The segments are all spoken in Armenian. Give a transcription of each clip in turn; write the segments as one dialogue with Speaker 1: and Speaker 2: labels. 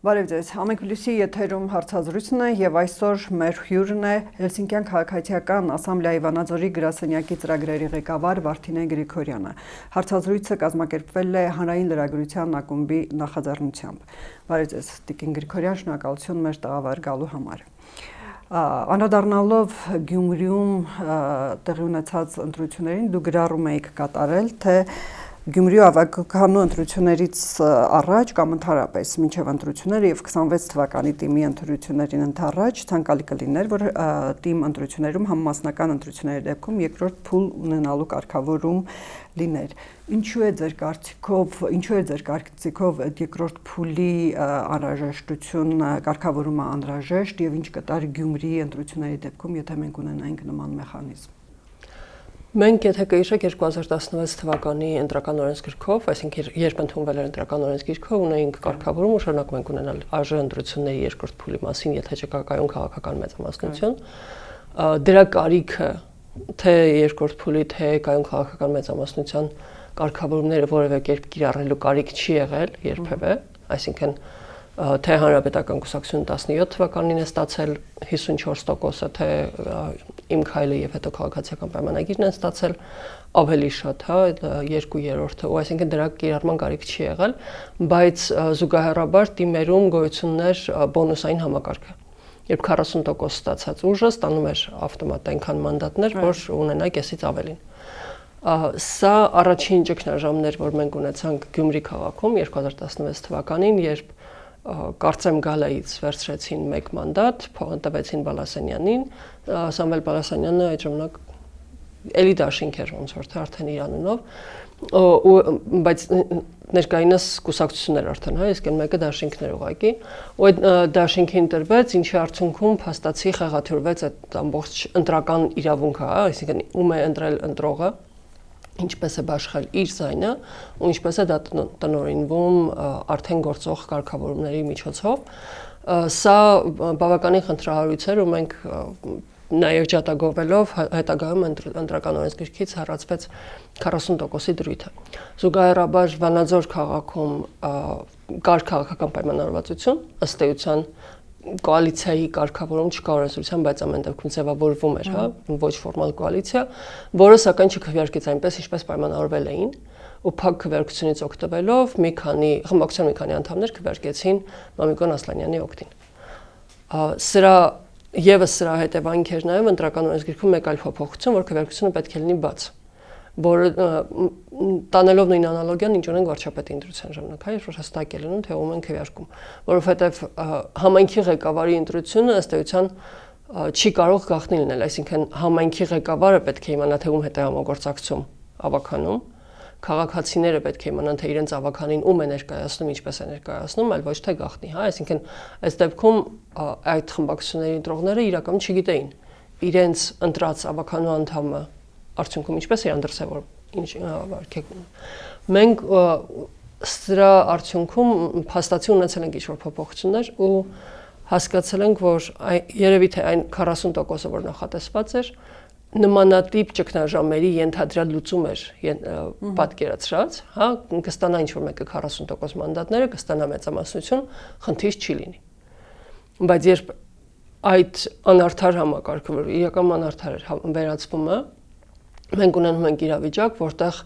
Speaker 1: Բարև ձեզ, Ամեն Պլյուսի եթերում հարցազրույցն է եւ այսօր մեր հյուրն է Հելսինկյան քաղաքացիական ասամբլեայի Վանաձորի գրասենյակի ծրագրերի ղեկավար Վարդինե Գրիգորյանը։ Հարցազրույցը կազմակերպվել է Հանրային լրագրության ակումբի նախաձեռնությամբ։ Բարև ձեզ, Տիկին Գրիգորյան, շնորհակալություն մեր տաղավար գալու համար։ Անդրադառնալով Գյումրիում տեղի ունեցած ընտրություններին, դու գրառում էիք կատարել, թե Գյումրիու ավագականու ընտրություններից առաջ կամ ընդհանրապես մինչև ընտրությունները եւ 26 թվականի թիմի ընտրություններին ընդառաջ ցանկալի կլիներ, որ թիմ ընտրություններում համամասնական ընտրությունների դեպքում երկրորդ փուլ ունենալու կարգավորում լիներ։ Ինչու է ձեր կարծիքով երկրորդ փուլի անհրաժեշտություն կարգավորումը անհրաժեշտ եւ ինչ կտար Գյումրիի ընտրությունների դեպքում, եթե մենք ունենայինք նման մեխանիզմ։
Speaker 2: Մենք եթե կհիշեք 2016 թվականի ընտրական օրենսգիրքով, այսինքն երբ ընդունվել էր ընտրական օրենսգիրքը, ունեինք կարգավորում ու շարունակում ենք ունենալ ԱԺ ընտրությունների երկրորդ փուլի մասին, եթե չկա կայուն քաղաքական մեծամասնություն, դրա կարիքը թե երկրորդ փուլի, թե կայուն քաղաքական մեծամասնության կարգավորումները որևէ կերպ կիրառելու կարիք չի եղել երբևէ, այսինքն թե Հանրապետական կուսակցությունը 17 թվականին է ստացել 54%-ը, թե Իմ քայլը եւ հետո քաղաքացիական պայմանագիրն են ստացել ավելի շատ, 2/3-ը, ու այսինքն դրա կիրառման կարիք չի եղել, բայց զուգահեռաբար թիմերում գոյություն ուներ բոնուսային համակարգը։ Երբ 40% ստացած ուժը ստանում էր ավտոմատ այնքան մանդատներ, որ ունենա կեսից ավելին։ Սա առաջին ճգնաժամն էր, որ մենք ունեցանք Գյումրի քաղաքում 2016 թվականին, երբ կարծեմ գալայից վերցրեցին 1 մանդատ, տվեցին Բալասանյանին, Սամվել Բալասանյանը այդ ժամանակ էլի դաշինք էր ոնց որ թե արդեն իր անունով, բայց ներկայինս կուսակցություններ արդեն, իսկ այն մեկը դաշինքներ ուղղակի, ու այդ դաշինքին տրվեց, ինչի արդյունքում փաստացի խեղաթյուրվեց այդ ամբողջ ընտրական իրավունքը, այսինքն ում է ընտրել ընտրողը, ինչպես է բաշխել իր ձայնը ու ինչպես է դա տնօրինվում արդեն գործող կարգավորումների միջոցով։ Սա բավականին խնդրահարույց էր ու մենք նաև ջատագովելով հետագայում ընտրական օրենսգիրքից հեռացվեց 40%-ի դրույթը։ Զուգահեռաբար Վանաձոր քաղաքում կար քաղաքական պայմանավորվածություն, ըստ էության կոալիցիայի կարգավորում չկա օրենսդրության, բայց ամեն դեպքում ձևավորվում էր, ոչ ֆորմալ կոալիցիա, որը սակայն չքվեարկեց այնպես, ինչպես պայմանավորվել էին, ու փակ քվեարկությունից օգտվելով խմբակցության մի քանի անդամներ քվեարկեցին Մամիկոն Ասլանյանի օգտին։ Սրա հետևանք էր նաև ընտրական օրենսգիրքում մեկ այլ փոփոխություն, որ քվեարկությունը պետք է լինի բաց, որը տանելով նույն անալոգիան, ինչ ունենք վարչապետի ընտրության ժամանակ, երբ որ հստակ է լինում, թե ում են քվեարկում, որովհետև համայնքի ղեկավարի ընտրությունը ըստ էության չի կարող գաղտնի լինել, այսինքն համայնքի ղեկավարը պետք է իմանա, թե ում հետ է համագործակցում ավագանում, քաղաքացիները պետք է իմանան, թե իրենց ավագանին ում է ներկայացնում, ինչպես է ներկայացնում, այլ ոչ թե գաղտնի, այսինքն այս դեպքում այդ խմբակցությունների ընտրողները իրականում չգիտեին իրենց ընտրած ավագանու անդամը արդյունքում ինչպես է անդրսևորում, ինչ վարքեգում։ Մենք սրա արդյունքում փաստացի ունեցել ենք ինչ-որ փոփոխություններ ու հասկացել ենք, որ երևի թե այն 40%-ը, որ նախատեսված էր, նմանատիպ ճգնաժամերի ենթադրյալ լուծում էր պատկերացրած, կստանա ինչ-որ մեկը 40% մանդատները, կստանա մեծամասնություն, խնդիր չի լինի։ Բայց երբ այդ անարդար համակարգը, որ իրականում անարդար էր, վերածվում է, մենք ունենում ենք իրավիճակ, որտեղ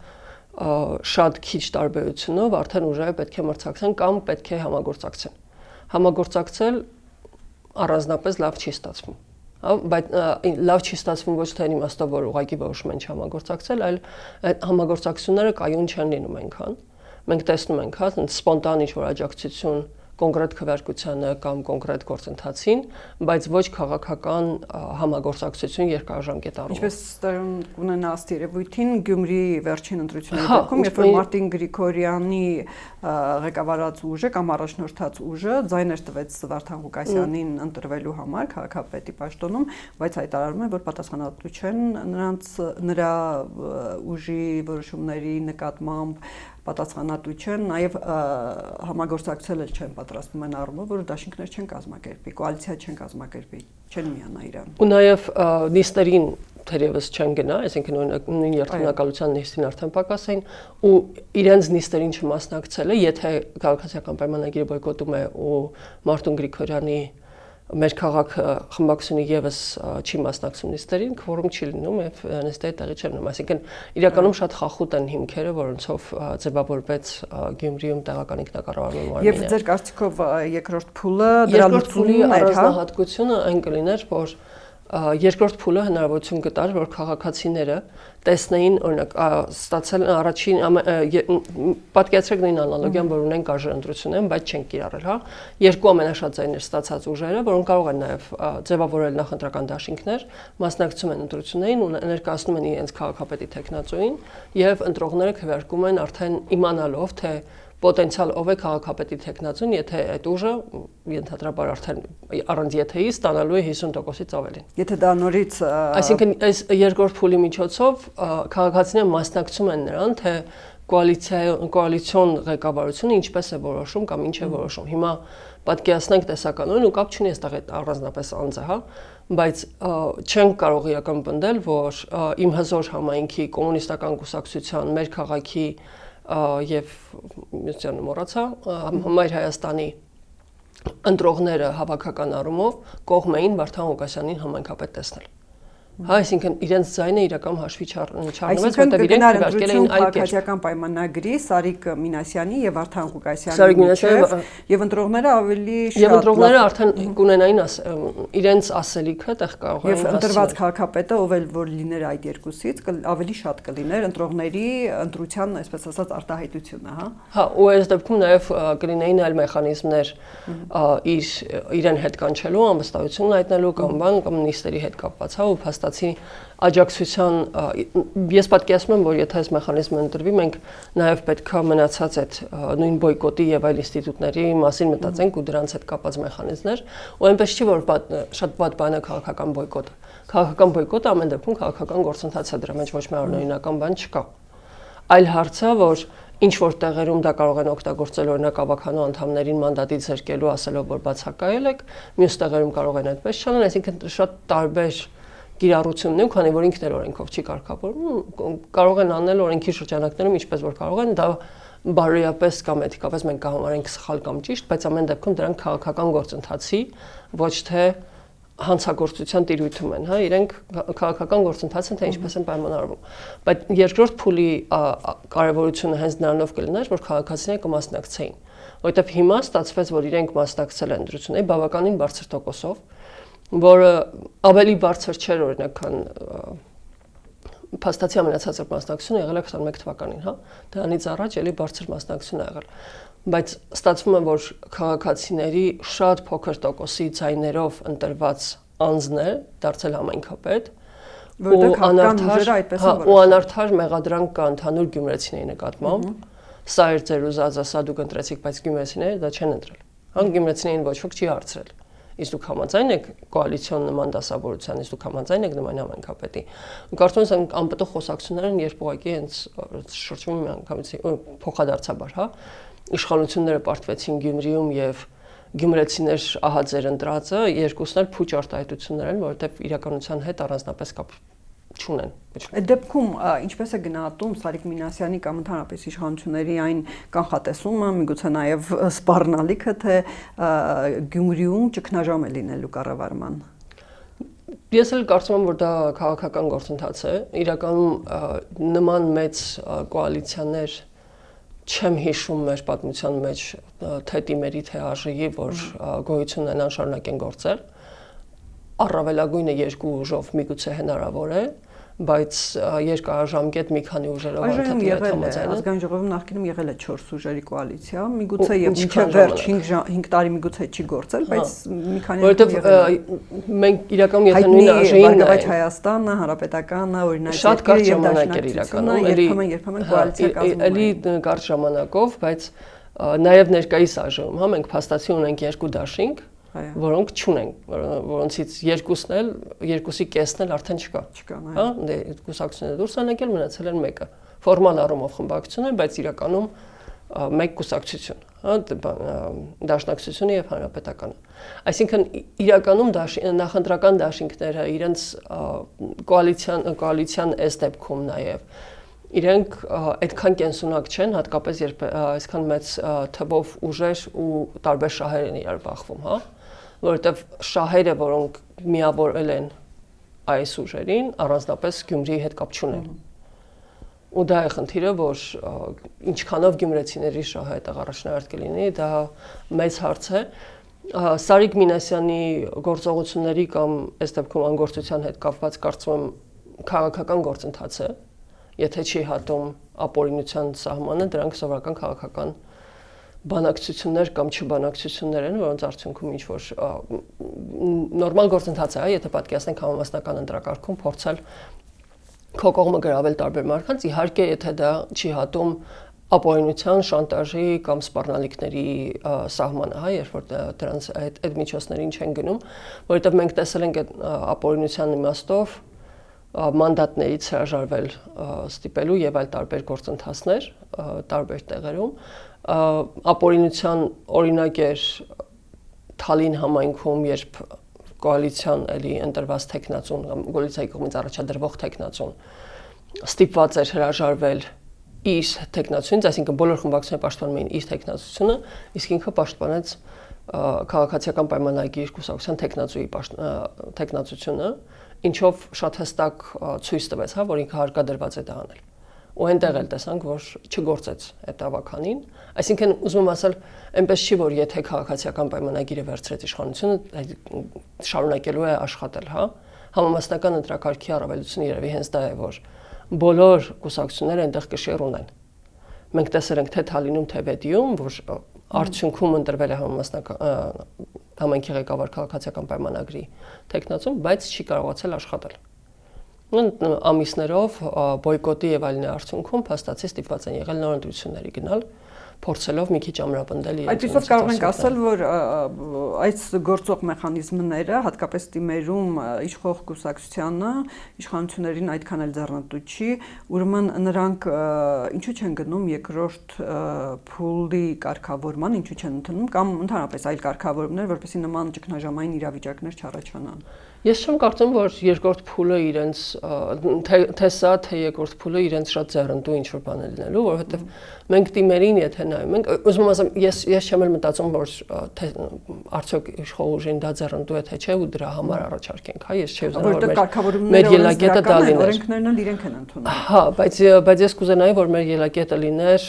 Speaker 2: շատ քիչ տարբերությունով արդեն ուժերը պետք է մրցակցեն կամ պետք է համագործակցեն։ Համագործակցել առանձնապես լավ չի ստացվում։ Բայց լավ չի ստացվում ոչ թե այն իմաստով, որ ուղղակի որոշում են չհամագործակցել, այլ համագործակցությունները կայուն չեն լինում այնքան։ Մենք տեսնում ենք, սպոնտան ինչ-որ աջակցություն կոնկրետ քվեարկությանը կամ կոնկրետ գործընթացին, բայց ոչ քաղաքական համագործակցություն երկարաժամկետ առումով։ Ինչպես
Speaker 1: կունենա ըստ երևույթին Գյումրիի վերջին ընտրությունների դեպքում, երբ որ Մարտին Գրիգորյանի ղեկավարած ուժը կամ առաջնորդած ուժը ձայներ տվեց Վարդան Ղուկասյանին ընտրվելու համար քաղաքապետի պաշտոնում, բայց հայտարարում է, որ պատասխանատու չեն նրա ուժի որոշումների նկատմամբ պատասխանատու չեն, նաև համագործակցել չեն պատրաստվում են առումով, որ դաշինքներ չեն կազմակերպի, կոալիցիա չեն կազմակերպի, չեն միանա իրան։
Speaker 2: Ու նաև նիստերին թերևս չեն գնա, այսինքն նույն երթունակալության նիստին արդեն պակաս էին ու իրենց նիստերին չմասնակցելը, եթե քաղաքացիական պայմանագիրը բոյկոտում է ու Մարտուն Գրիգորյանի մեր քաղաքը խմբակցությունի եւս չի մասնակցում նիստերին, քվորում չի լինում եւ նիստերը տեղի չեն ունենում, այսինքն իրականում շատ խախուտ են հիմքերը, որոնցով ձևավորվեց Գյումրիում տեղական ինքնակառավարման մարմինը։
Speaker 1: Եվ ձեր կարծիքով երկրորդ փուլը դրա լուծումն էր, հա։
Speaker 2: Առանձնահատկությունը այն կլիներ, որ երկրորդ փուլը հնարավորություն կտար, որ քաղաքացիները տեսնեին, օրինակ, ստացել առաջին պատկերացրեք նույն անալոգիան, որ ունենք արժանընտրություններ, բայց չեն կիրառել, հա։ Երկու ամենաշատ ձայներ ստացած ուժերը, որոնք կարող են նաև ձևավորել նախընտրական դաշինքներ, մասնակցում են ընտրություններին ու ներկայացնում են իրենց քաղաքապետի տեխնացուին եւ ընտրողները քվեարկում են արդեն իմանալով, թե պոտենցիալ ով է քաղաքապետի տեխնացուն, եթե այդ ուժը ենթադրաբար արդեն առանց եթեի ստանալու է 50%-ից ավելին։
Speaker 1: Եթե դա նորից
Speaker 2: այսինքն այս երկրորդ փուլի միջոցով քաղաքացիները մասնակցում են նրան, թե կոալիցիոն ղեկավարությունը ինչպես է որոշում կամ ինչ է որոշում։ Հիմա պատկերացնենք տեսականորեն ու կապ չունի այստեղ այդ առանձնապես անձը, հա, բայց չենք կարող իրական պնդել, որ իմ հզոր համայնքի կոմունիստական կուսակցության մեր քաղաքի եւ միությանը մոռացա Մայր Հայաստանի ընտրողները հավաքական առումով կողմ էին Վարդան Ղուկասյանին համայնքապետ տեսնել։ Հա, այսինքն իրենց ձայնը իրական հաշվի չառնվեց, որտեղ իրենք քվեարկել էին այլ
Speaker 1: քաղաքական պայմանագրի Սարիկ Մինասյանի եւ Վարդան Ղուկասյանի եւ ընտրողները ավելի շատ
Speaker 2: եւ ընտրողները արդեն կունենային իրենց ասելիքը տեղ կարող
Speaker 1: են եւ ընտրված քաղաքապետը ով էլ որ լիներ այդ երկուսից ավելի շատ կլիներ ընտրողների ընտրության, այսպես ասած, արտահայտությունը, հա։
Speaker 2: Հա, ու այս դեպքում նաեւ կլինեին այլ մեխանիզմներ իրեն հետ կանչելու, անվստահություն հայտնելու կամ նիստերի հետ կապված, հա, ու աջակցության ես պատկերացնում եմ, որ եթե այս մեխանիզմը ընտրվի, մենք նաև պետք է մնացած այդ նույն բոյկոտի եւ այլ ինստիտուտների մասին մտածենք ու դրանց հետ կապված մեխանիզմներ, ու այնպես չի, որ շատ վատ բան է քաղաքական բոյկոտը։ Քաղաքական բոյկոտը ամեն դեպքում քաղաքական գործընթաց է, դրա մեջ ոչ մի անօրինական բան չկա։ Այլ հարցը, որ ինչ որ տեղերում դա կարող են օգտագործել օրինակ ավականու անդամներին մանդատից զրկելու, ասելով, որ բացակայել եք, մյուս տեղերում կարող են այդպես չանել, այսինքն շատ տարբեր գիրառությունն ու քանի որ ինքն էլ օրենքով չի կարգավորվում, կարող են անել օրենքի շրջանակներում ինչպես որ կարող են, դա բարոյապես կամ էթիկապես մենք կհամարենք սխալ կամ ճիշտ, բայց ամեն դեպքում դրանք քաղաքական գործընթացի ոչ թե հանցագործության տիրույթում են, հա, իրենք քաղաքական գործընթաց են, թե ինչպես են պայմանավորվում։ Բայց երկրորդ փուլի կարևորությունը հենց նրանով կլիներ, որ քաղաքացիները կմասնակցեին, որովհետև հիմա ստացվեց, որ իրենք մասնակցել են ընտրությունների բավականին բարձր տոկոսով, որը ավելի բարձր չէր օրինակ քան փաստացի ամենացածր մասնակցությունը եղել է 21 թվականին, հա, դրանից առաջ էլի բարձր մասնակցություն ա եղել, բայց ստացվում է, որ քաղաքացիների շատ փոքր տոկոսի ձայներով ընտրված անձներ դարձել համայնքապետ ու անարդար մեղադրանք կա ընդհանուր գյումրեցիների նկատմամբ, սա էր ձեր ուզածը, սա դուք ընտրեցիք, բայց գյումրեցիները դա չեն ընտրել, հա, գյումրեցիներին ոչ ոք չի հարցրել։ Իսկ դուք համաձայն եք կոալիցիոն նման դասավորության, իսկ դուք համաձայն եք նման համայնքապետի։ Կարծում եմ անպտղ խոսակցություններ են, երբ ուղղակի հենց շրջում միանգամից փոխադարձաբար, հա, իշխանությունները պարտվեցին Գյումրիում եւ գյումրեցիներ ահա ձեր ընտրածը, երկուսն էլ փուչ արտահայտություններ են, որովհետեւ իրականության հետ առանձնապես կապ չունեն։
Speaker 1: Այդ դեպքում ինչպես է գնահատում Սարիկ Մինասյանի կամ ընդհանրապես իշխանությունների այն կանխատեսումը, միգուցե նաև սպառնալիքը, թե Գյումրիում ճգնաժամ է լինելու կառավարման։
Speaker 2: Ես էլ կարծում եմ, որ դա քաղաքական գործընթաց է։ Իրականում նման մեծ կոալիցիաներ չեմ հիշում մեր պատմության մեջ թե Տիմերի, թե ԱԺ-ի, որ գոյություն ունենան, շարունակեն գործել։ Առավելագույնը երկու ուժով միգուցե հնարավոր է, բայց երկարաժամկետ մի քանի ուժերով
Speaker 1: արդեն համաձայն ազգային ժողովում նախկինում եղել է 4 ուժերի կոալիցիա, միգուցե եւ մինչեւ վերջ 5 տարի միգուցե չի գործել, բայց մի քանի
Speaker 2: որովհետեւ մենք իրականում եթե նույն ԱԺ-ին
Speaker 1: Բարգավաճ Հայաստանը, Հանրապետականը, օրինակ
Speaker 2: շատ կարճ ժամանակ էր իրականում,
Speaker 1: երբեմն կոալիցիա կազմում
Speaker 2: էլի կարճ ժամանակով, բայց նաեւ ներկայիս ԱԺ-ում, հա, մենք փաստացի ունենք երկու դաշինք, որոնք չունեն, որոնցից երկուսի կեսն էլ արդեն չկա, հա, դե կուսակցությունները դուրս են եկել, մնացել են մեկը, ֆորմալ առումով խմբակցություն է, բայց իրականում մեկ կուսակցություն, դաշնակցությունը եւ հանրապետականը։ Այսինքն իրականում նախընտրական դաշինքները իրենց կոալիցիան այս դեպքում նաեւ իրենք այդքան կենսունակ չեն, հատկապես երբ այսքան մեծ թվով ուժեր ու տարբեր շահեր են իրար բախվում, հա, որովհետեւ շահերը, որոնք միավորել են այս ուժերին, առանձնապես Գյումրիի հետ կապ չունեն։ Ու դա է խնդիրը, որ ինչքանով գյումրեցիների շահը այդտեղ առաջնահերթ կլինի, դա մեծ հարց է։ Սարիկ Մինասյանի գործողությունների կամ այս դեպքում անգործության հետ կապված կարծում եմ քաղաքական գործընթաց է, եթե չի հատում ապօրինության սահմանը, դրանք սովորական քաղաքական բանակցություններ կամ չբանակցություններ են, որոնց արդյունքում ինչ որ նորմալ գործընթաց է, եթե պատկերացնենք համամասնական ընտրակարգում փորձել քո կողմը գրավել տարբեր մարդկանց, իհարկե եթե դա չի հատում ապօրինության, շանտաժի կամ սպառնալիքների սահմանը, հա, երբ որ դրանց այդ միջոցներին չեն գնում, որովհետև մենք տեսել ենք այդ ապօրինության իմաստով մանդատներից հրաժարվել ստիպելու եւ այլ տարբեր գործընթացներ տարբեր տեղերում, ապօրինության օրինակ էր Թալին համայնքում, երբ կոալիցիան էլի ընտրված տեխնացուն կամ կոալիցիայի կողմից առաջադրվող տեխնացուն ստիպված էր հրաժարվել իր տեխնացունից, այսինքն բոլոր խմբակցությունները պաշտպանում էին իր տեխնացությունը, իսկ ինքը պաշտպանեց քաղաքացիական պայմանագիր կուսակցության տեխնացությունը, ինչով շատ հստակ ցույց տվեց, հա, որ ինքը հարկադրված է դա անել։ Ու այնտեղ էլ տեսանք, որ չգործեց այդ ավականին, այսինքն ուզում եմ ասել, այնպես չի, որ եթե քաղաքացիական պայմանագիրը վերցրեց իշխանությունը, շարունակելու է աշխատել, հա, համամասնական ընտրակարգի առավելությունը երևի հենց դա է, որ բոլոր կուսակցությունները այնտեղ կշիռ ունեն։ Մենք տեսել ենք թե Թալինում, թե Վեդիում, որ արդյունքում ընտրվել է համայնքի ղեկավար քաղաքացիական պայմանագրի տեխնացուն, բայց չի կարողացել աշխատել։ Ամիսներով բոյկոտի եւ այլն արդյունքում փաստացի ստիպված են եղել նոր ընտրությունների գնալ, փորձելով մի քիչ ամրապնդել իրենց։
Speaker 1: Այդպես կարող ենք ասել, որ այս գործող մեխանիզմները, հատկապես թիմերում իշխող կուսակցությանը, իշխանություններին այդքան էլ ձեռնտու չի, ուրեմն նրանք ինչու չեն գնում երկրորդ փուլի կարգավորման, ինչու չեն ընդունում կամ ընդհանրապես այլ կարգավորումներ, որպեսզի նման ճգնաժամային իրավիճակներ չառաջանան։
Speaker 2: Ես չեմ կարծում, որ երկրորդ փուլը իրենց թե սա, թե երկրորդ փուլը իրենց շատ ձեռնտու ինչ-որ բան է լինելու, որովհետև մենք թիմերին եթե նայում ենք, ուզում եմ ասեմ, ես չեմ էլ մտածում, որ արդյոք իշխող ուժին դա ձեռնտու է թե չէ ու դրա համար առաջարկենք, հա, ես չէ ուզում որ մեր ելակետը դա լիներ։
Speaker 1: Օրենքներն էլ իրենք են ընդունում։
Speaker 2: Հա, բայց ես կուզենայի, որ մեր ելակետը լիներ,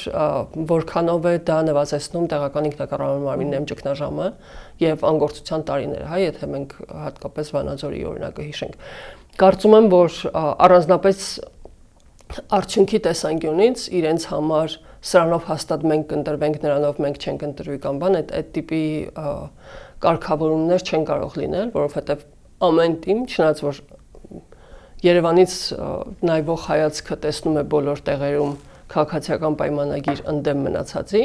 Speaker 2: որքանով է դա նվազեցնում տեղական ինքնակառավարման մարմիններում ճգնաժամը եւ անգործության տարիները, հա, եթե մենք հատկապես Վանաձորի օրինակը հիշենք։ Կարծում եմ, որ առանձնապես արդյունքի տեսանկյունից իրենց համար սրանով հաստատ մենք կընտրվենք, նրանով մենք չենք ընտրվի կամ բան, այդ տիպի կարգավորումներ չեն կարող լինել, որովհետեւ ամեն թիմ, չնայած որ Երևանից նայվող հայացքը տեսնում է բոլոր տեղերում քաղաքացիական պայմանագիր ընդդեմ մնացածի,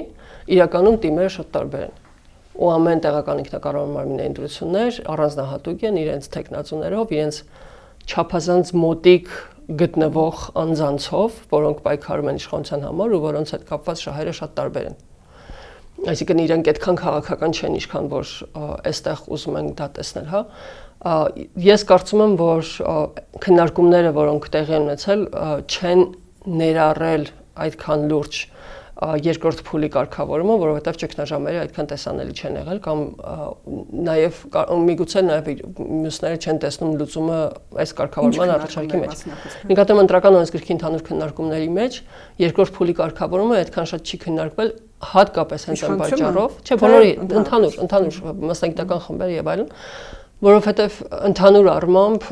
Speaker 2: իրականում թիմերը շատ տարբեր են։ Ու ամեն տեղական ինքնակառավարման մարմինների ընտրություններ առանձնահատուկ են իրենց տեխնացուներով, իրենց չափազանց մոտիկ գտնվող անձանցով, որոնք պայքարում են իշխանության համար ու որոնց հետ կապված շահերը շատ տարբեր են։ Այսինքն իրենք այդքան քաղաքական չեն, ինչքան որ այստեղ ուզում են դա տեսնել, հա։ Ես կարծում եմ, որ քննարկումները, որոնք տեղի են ունեցել, չեն ներառել այդքան լուրջ երկրորդ փուլի կարգավորումը, որովհետև ճգնաժամերը այդքան տեսանելի չեն եղել կամ նաև միգուցե նաև մյուսները չեն տեսնում լուծումը այս կարգավորման առաջարկի մեջ։ Նկատեմ ընտրական օրենսգրքի ընդհանուր քննարկումների մեջ երկրորդ փուլի կարգավորումը այդքան շատ չի քննարկվել, հատկապես հենց այն պատճառով, չէ, բոլորի ընդհանուր մասնագիտական խմբեր եւ այլն, որովհետև ընդհանուր առմամբ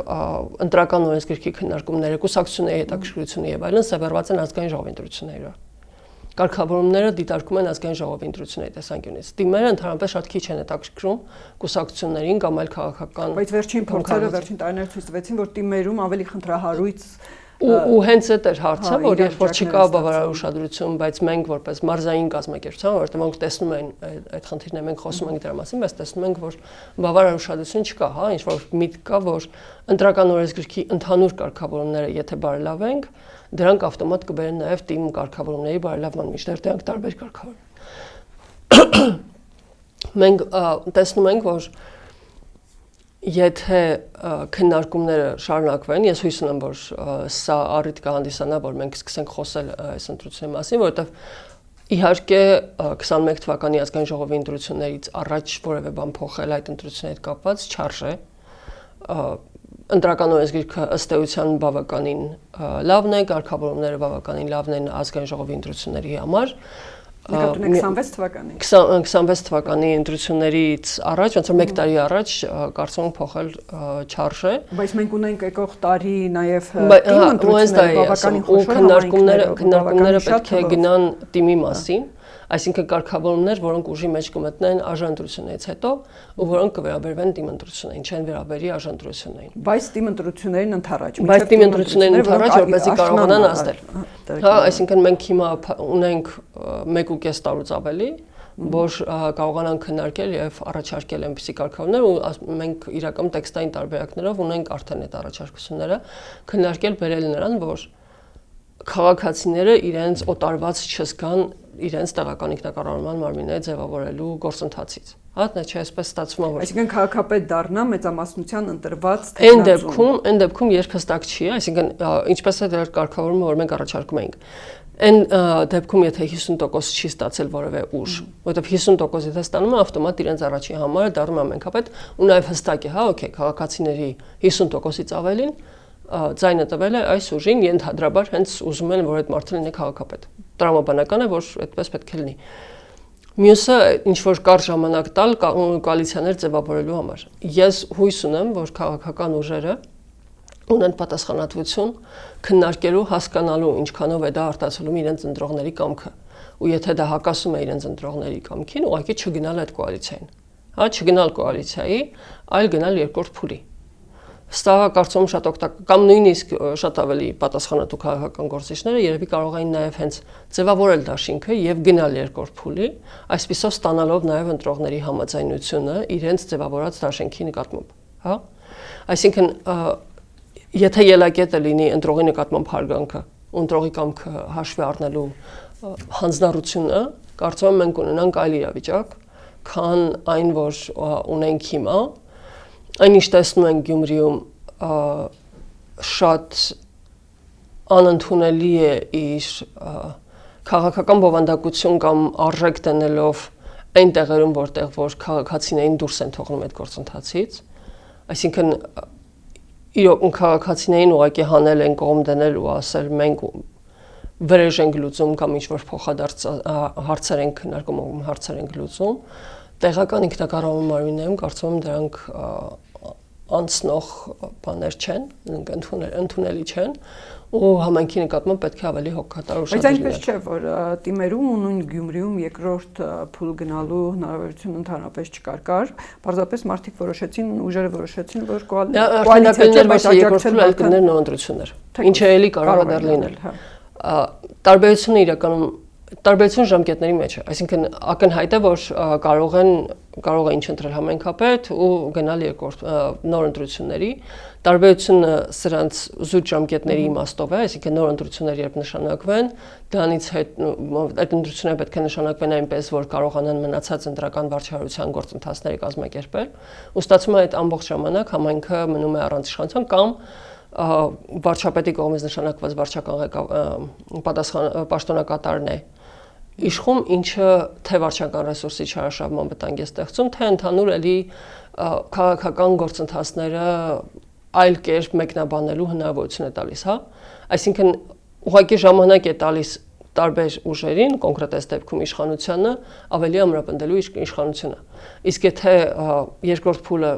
Speaker 2: ընտրական օրենսգրքի քննարկումները, կուսակցությունների հետաքրքրությունը եւ այլն սեվեռված են ազգային ժողովի ընտրությունների վրա։ Կարգավորումները դիտարկում են ազգային ժողովի ընտրությունների տեսանկյունից։ Թիմերը ընդհանրապես շատ քիչ են հետաքրքրում կուսակցություններին կամ այլ քաղաքական։
Speaker 1: Բայց վերջին փորձերը վերջին տարիները ցույց տվեցին, որ թիմերում ավելի խնդրահարույց
Speaker 2: ու հենց այդ էր հարցը, որ երբ որ չկա բավարար ուշադրություն, բայց մենք որպես մարզային կազմակերպություն, որտեղ մենք տեսնում ենք այդ խնդիրները, մենք խոսում ենք դրա մասին, բայց տեսնում ենք, որ բավարար ուշադրություն չկա, հա, ինչ որ միտք կա, որ ընտրական օրենսգրքի ընդհանուր կարգավորումները, եթե բարելավենք, դրանք ավտոմատ կբերեն նաև թիմ կարգավորումների բարելավման, մինչդեռ դրանք տարբեր կարգավորում։ մենք տեսնում ենք, որ եթե քննարկումները շարունակվեն, ես հույս ունեմ, որ սա առիթ կհանդիսանա, որ մենք սկսենք խոսել այս ընտրությունների մասին, որովհետև իհարկե 21 թվականի ազգային ժողովի ընտրություններից առաջ որևէ բան փոխել այդ ընտրությունների հետ կապված չարժե։ Ընտրական օրենսգիրքը ըստ էության բավականին լավն է, կարգավորումները բավականին լավն են ազգային ժողովի ընտրությունների համար։
Speaker 1: 26 թվականի
Speaker 2: 26 թվականի ընտրություններից առաջ, ոնց որ 1 տարի առաջ կարծում եմ փոխել չարժե։
Speaker 1: Բայց մենք ունենք եկող տարի նաև թիմ ընտրությունները բավականին խոշոր
Speaker 2: քննարկումները պետք է գնան թիմի մասին, այսինքն կարգավորումներ, որոնք ուժի մեջ կմտնեն արժանտրություններից հետո ու որոնք կվերաբերվեն թիմ ընտրություններին, չեն վերաբերի արժանտրություններին։
Speaker 1: Բայց թիմ ընտրություններին ընդառաջ։
Speaker 2: Բայց թիմ ընտրություններին ընդառաջ, որպեսզի կարողանան ազդել։ Հա, այսինքն մենք հիմա ունենք 1.5 տարուց ավելի, որ կարողանան քննարկել եւ առաջարկել այնպիսի կարգավորումներ ու մենք իրական տեքստային տարբերակներով ունենք արդեն այդ առաջարկությունները քննարկել բերել նրան, որ քաղաքացիները իրենց օտարված չզգան իրենց տեղական ինքնակառավարման մարմինները ձևավորելու գործընթացից։ Հա, դա չէ, այսպես ստացվում է, որ
Speaker 1: այսինքն քաղաքապետ դառնա մեծամասնության ընտրված
Speaker 2: թեկնածու։ Այն դեպքում երբ հստակ չի, այսինքն ինչպես է դեռ կարգավորումը, որ մենք առաջարկում ենք։ Այն դեպքում եթե 50% չի ստացել որևէ ուժ, որովհետև 50% եթե ստանում է ավտոմատ իրենց առաջին համարը դառնում է ամենքապետ ու նաև հստակ է, հա, օքեյ, քաղաքացիների 50%-ից ավելին ձայնը տվել է այս ուժին, ենթադրաբար հենց ուզում են, որ այդ մարդը լինի քաղաքապետ։ Տրամաբանական է, որ այդպես պետք է լինի։ Մյուսը ինչ որ կար ժամանակ տալ կոալիցիաներ ձևավորելու համար։ Ես հույս ունեմ, որ քաղաքական ուժերը ունեն պատասխանատվություն քննարկելու, հասկանալու ինչքանով է դա արտացոլում իրենց ընտրողների կամքը։ Ու եթե դա հակասում է իրենց ընտրողների կամքին, ուղղակի չգնալ այդ կոալիցիային։ Հա, չգնալ կոալիցիայի, այլ գնալ երկրորդ փուլի։ Սա կարծում շատ օգտակար կամ նույնիսկ շատ ավելի պատասխանատու քաղաքական գործիչները երևի կարող էին նաև հենց ձևավորել դաշինքը եւ գնալ երկրորդ փուլի, այսպիսով ստանալով նաև ընտրողների համաձայնությունը իրենց ձևավորած դաշինքի նկատմամբ, հա։ Այսինքն եթե ելակետը լինի ընտրողի նկատմամբ հարգանքը, ընտրողի կամքը հաշվի առնելու հանձնառությունը, կարծում եմ մենք ունենանք այլ իրավիճակ, քան այն, որ ունենք հիմա։ Այնինչ տեսնում ենք Գյումրիում շատ անընդունելի է իր քաղաքական բովանդակություն կամ արժեք դնելով այն տեղերում, որ քաղաքացիներին դուրս են թողնում այդ գործընթացից, այսինքն իրոք քաղաքացիներին ուղղակի հանել են կողմ դնել ու ասել մենք վրեժ ենք լուծում կամ ինչ որ փոխադարձ հարցեր են քննարկում, հարցեր են լուծում, տեղական ինքնակառավարման մարմիններում կարծում եմ դրանք անցնող բաներ չեն, ընդունելի չեն ու համայնքի նկատմամբ պետք է ավելի հոգատար ու շատ լինել։
Speaker 1: Բայց այնպես չէ, որ թիմերում ու նույն Գյումրիում երկրորդ փուլ գնալու հնարավորություն ընդհանրապես չկար, պարզապես մարդիկ որոշեցին, ուժերը որոշեցին, որ
Speaker 2: կոալիցիա բայց աջակցել այլ կներ նոր ընտրություններ, ինչը էլի կարող է դեռ լինել։ Տարբերությունը իրականում տարբերություն ժամկետների մեջ է, այսինքն ակնհայտ է, որ կարող է ինչ ընտրել համայնքապետ ու գնալ երկրորդ նոր ընտրությունների, տարբերությունը սրանց զուտ ժամկետների իմաստով է, այսինքն նոր ընտրություններ երբ նշանակվեն, դրանից հետ այդ ընտրությունները պետք է նշանակվեն այնպես, որ կարողանան մնացած ընտրական վարչահարության գործընթացները կազմակերպել, ու ստացվում է այդ ամբողջ ժամանակ համայնքը մնում է առանց իշխանության կամ վարչապետի կողմից նշանակված վարչական պաշտոնակատարն է իշխում, ինչը թե վարչական ռեսուրսի չարաշահման վտանգ է ստեղծում, թե ընդհանուր էլի քաղաքական գործընթացները այլ կերպ մեկնաբանելու հնարավորություն է տալիս, հա։ Այսինքն ուղղակի ժամանակ է տալիս տարբեր ուժերին, կոնկրետ այս դեպքում իշխանությանը, ավելի ամրապնդելու իշխանությունը։ Իսկ եթե երկրորդ փուլը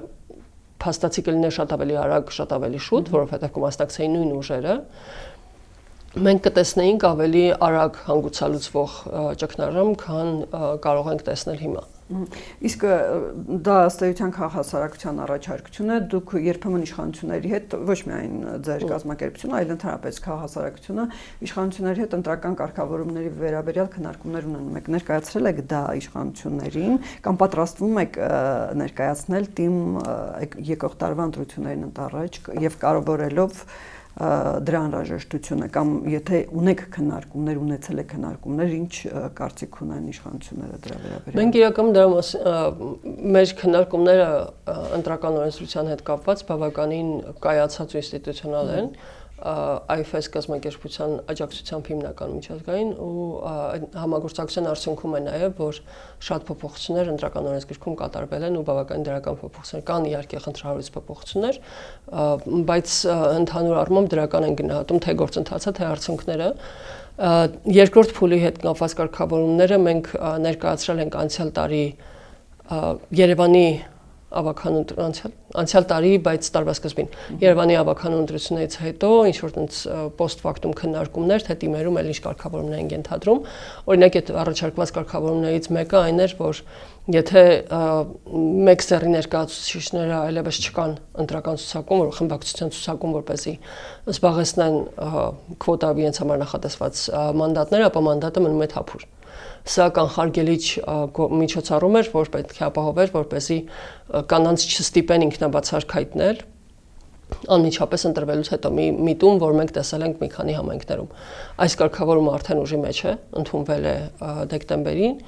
Speaker 2: փաստացի կլիներ շատ ավելի արագ, շատ ավելի շուտ, որովհետև կմասնակցեին նույն ուժերը, մենք կտեսնեինք ավելի արագ հանգուցալուծվող ճգնարամ, քան կարող ենք տեսնել հիմա։
Speaker 1: Իսկ դա ըստ էության քաղաքասարակության առաջարկություն է, դուք երբեմն իշխանությունների հետ, ոչ միայն ձեր կազմակերպությունը, այլ ընդհանրապես քաղաքասարակությունը, իշխանությունների հետ ընտրական կարգավորումների վերաբերյալ քննարկումներ ունենում եք, ներկայացրել եք դա իշխանություններին կամ պատրաստվում եք ներկայացնել թիմ եկող տարվա ընտրություններին ընդառաջ եւ կարևորելով դրա անհրաժեշտությունը կամ եթե ունեք քննարկումներ, ունեցել եք քննարկումներ, ինչ կարծիք ունեն իշխանությունները դրա վերաբերյալ։
Speaker 2: Մենք իրականում դրա մեր քննարկումները ընտրական օրենսդրության հետ կապված բավականին կայացած ու ինստիտուցիոնալ են։ IFS կազմակերպության աջակցությամբ հիմնական միջազգային ու համագործակցության արդյունքում է նաև որ շատ փոփոխություններ ընտրական օրենսգրքում կատարվել են ու բավականին դրական փոփոխություններ կան իհարկե խնդրահարույց փոփոխություններ, բայց ընդհանուր առմամբ դրական են գնահատում թե գործընթացը, թե արդյունքները։ Երկրորդ փուլի հետ կապված կարգավորումները մենք ներկայացրել ենք անցյալ տարի Երևանի անցյալ տարի, բայց տարվա սկզբին Երևանի ավականու ընտրություններից հետո ինչ որ post factum քննարկումներ, թե թիմերում էլ ինչ կարգավորումներ են ենթադրում։ Օրինակ այդ առաջարկված կարգավորումներից մեկը այն էր, որ եթե մեկ սեռի ներկայացուցիչները այլևս չկան ընտրական ցուցակում, որ խմբակցության ցուցակում, որպեսզի զբաղեցնեն քվոտայով իրենց համար նախատեսված մանդատները, ապա մանդատը մնում է թափուր։ Սա կանխարգելիչ միջոցառում էր, որ պետք է ապահովեր, որպեսզի կանանց չստիպեն ինքնաբացարկ հայտնել անմիջապես ընտրվելուց հետո մի տուն, որ մենք տեսել ենք մի քանի համայնքներում։ Այս կարգավորումը արդեն ուժի մեջ է, ընդունվել է դեկտեմբերին,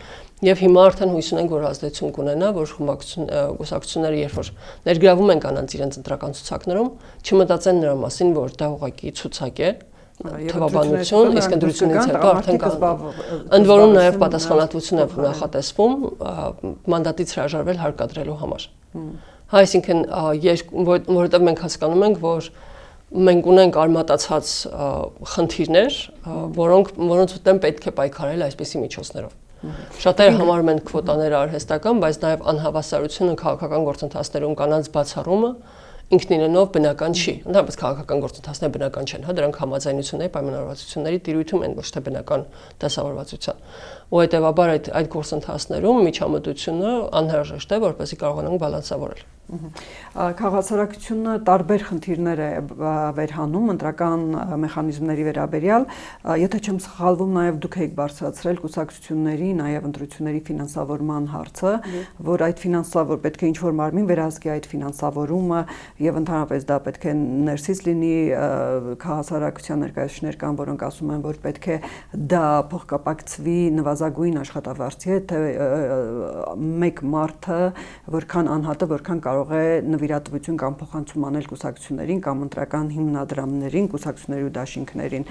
Speaker 2: եւ հիմա արդեն հույս ունենք, որ ազդեցություն կունենա, որ կուսակցությունները երբ որ ներգրավում են կանանց իրենց ընտրական ցուցակներում, չմտածեն նրա մասին, որ դա ուղղակի ցուցակ է, թվաբանություն, իսկ ընտրությունից հետո արդեն ընդ որում նաև պատասխանատվություն է նախատեսվում մանդատից հրաժարվել հարկադրելու համար։ Այսինքն որովհետև մենք հասկանում ենք, որ մենք ունենք արմատացած խնդիրներ, որոնց ուտեն պետք է պայքարել այսպիսի միջոցներով։ Շատերը համարում են քվոտաները արհեստական, բայց նաև անհավասարությունը քաղաքական գործընթացներում կանանց բացառումը ինքն իրենով բնական չի։ Ընդհանրապես քաղաքական գործընթացները բնական չեն, հա, դրանք համաձայնությունների, պայմանավորվածությունների տիրույթում են, ոչ թե բնական դասավորվածության։ Ու հետևաբար այդ գործընթացներում միջամտությունը անհրաժեշտ է, որպեսզի կարողանանք բալանսավորել։
Speaker 1: Քաղաքացիությունը տարբեր խնդիրներ է վերհանում ընտրական մեխանիզմների վերաբերյալ, եթե չեմ սխալվում, նաև դուք եք բարձրացրել կուսակցությունների, նաև ընտրությունների ֆինանսավորման հարցը, որ այդ ֆինանսավոր պետք է ինչ-որ մարմին վերահսկի այդ ֆինանսավորումը եւ ընդհանրապես դա պետք է ներսից լինի, քաղաքացիական ներկայացուցիչներ կան, որոնք ասում են, որ պետք է դա փոխկապակցվի նվազագույն աշխատավարձի հետ, թե մեկ մարդը որքան անհատը, որքան կարող է նվիրատվություն կամ փոխանցում անել կուսակցություններին կամ ընտրական հիմնադրամներին, կուսակցությունների ու դաշինքներին։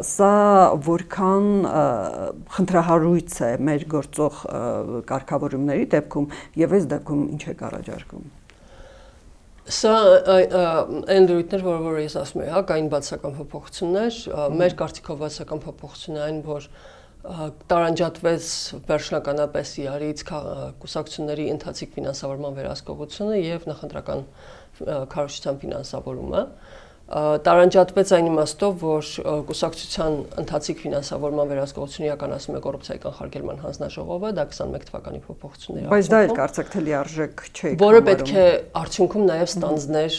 Speaker 1: Սա որքան խնդրահարույց է մեր գործող կարգավորումների դեպքում եւ այս դեպքում ինչ է առաջարկում։
Speaker 2: Սա այն դրույթներ, որ ես ասում եմ, հա, կային բացական փոփոխություններ, մեր կարծիքով բացական փոփոխությունն այն, որ տարանջատվեց վերջնականապես իրարից կուսակցությունների ընթացիկ ֆինանսավորման վերահսկողությունը եւ նախընտրական քարոզչության ֆինանսավորումը։ Տարանջատվեց այն իմաստով, որ կուսակցության ընթացիկ ֆինանսավորման վերահսկողությունը իրականացնում է կոռուպցիայի կանխարգելման հանձնաժողովը, դա 21 թվականի փոփոխությունների
Speaker 1: արդյունքում։ Բայց դա էլ կարծեք թե լիարժեք չէ։
Speaker 2: Որը պետք է արդյունքում նաեւ ստանձներ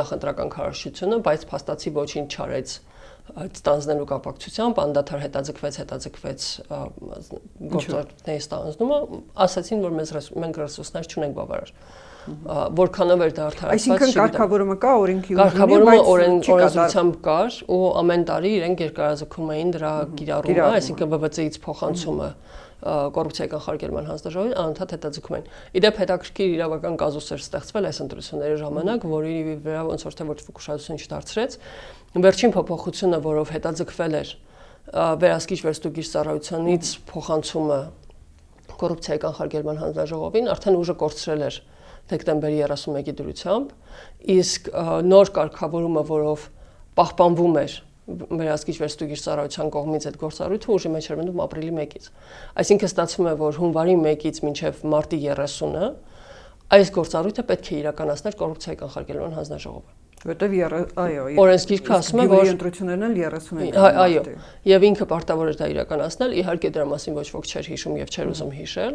Speaker 2: նախընտրական քարոզչությունը, բայց փաստացի ոչինչ չարեց ստանձնելու կապակցությամբ, անդադար հետաձգվեց գործառույթների ստանձնումը, ասացին, որ մենք ռեսուրսներ չունենք բավարար։ Որքանով էր դա արդարացված։
Speaker 1: Այսինքն կարգավորումը կա, օրենքի ուժ ունի,
Speaker 2: կարգավորումը օրենսդրությամբ կար ու ամեն տարի իրենք երկարաձգում էին դրա կիրառումը, այսինքն ԲԲՑ-ից փոխանցումը կոռուպցիայի կանխարգելման հանձնաժողովին անընդհատ հետաձգում են։ Իդեպ հետաքրքիր իրավական կազուս էր ստեղծվել այս ընտրությունների ժամանակ, որի վրա ոնց որ թե ոչ ոք ուշադրություն չդարձրեց։ Վերջին փոփոխությունը, որով հետաձգվել էր վերահսկիչ վերստուգիչ ծառայությունից փոխանցումը կոռուպցիայի կանխարգելման հանձնաժողովին, արդեն ուժը կորցրել էր դեկտեմբերի 31-ի դրությամբ, իսկ նոր կարգավորումը, որով պահպանվում էր վերահսկիչ վերստուգիչ ծառայության կողմից այդ գործառույթը ուժի մեջ էր մտնում ապրիլի 1-ից։ Այսինքն ստացվում է, որ հունվարի 1-ից մինչև մարտի 30-ը այս գործառույթը պետք է իրականացներ կոռուպցիայի կանխարգելման հանձնաժողովը։
Speaker 1: Որտեւ այո,
Speaker 2: օրենսգիրքը ասում է, որ
Speaker 1: ընտրություններն էլ 35
Speaker 2: այո, եւ ինքը պարտավոր էր դա իրականացնել, իհարկե դրա մասին ոչ ոք չէր հիշում եւ չէր ուզում հիշել,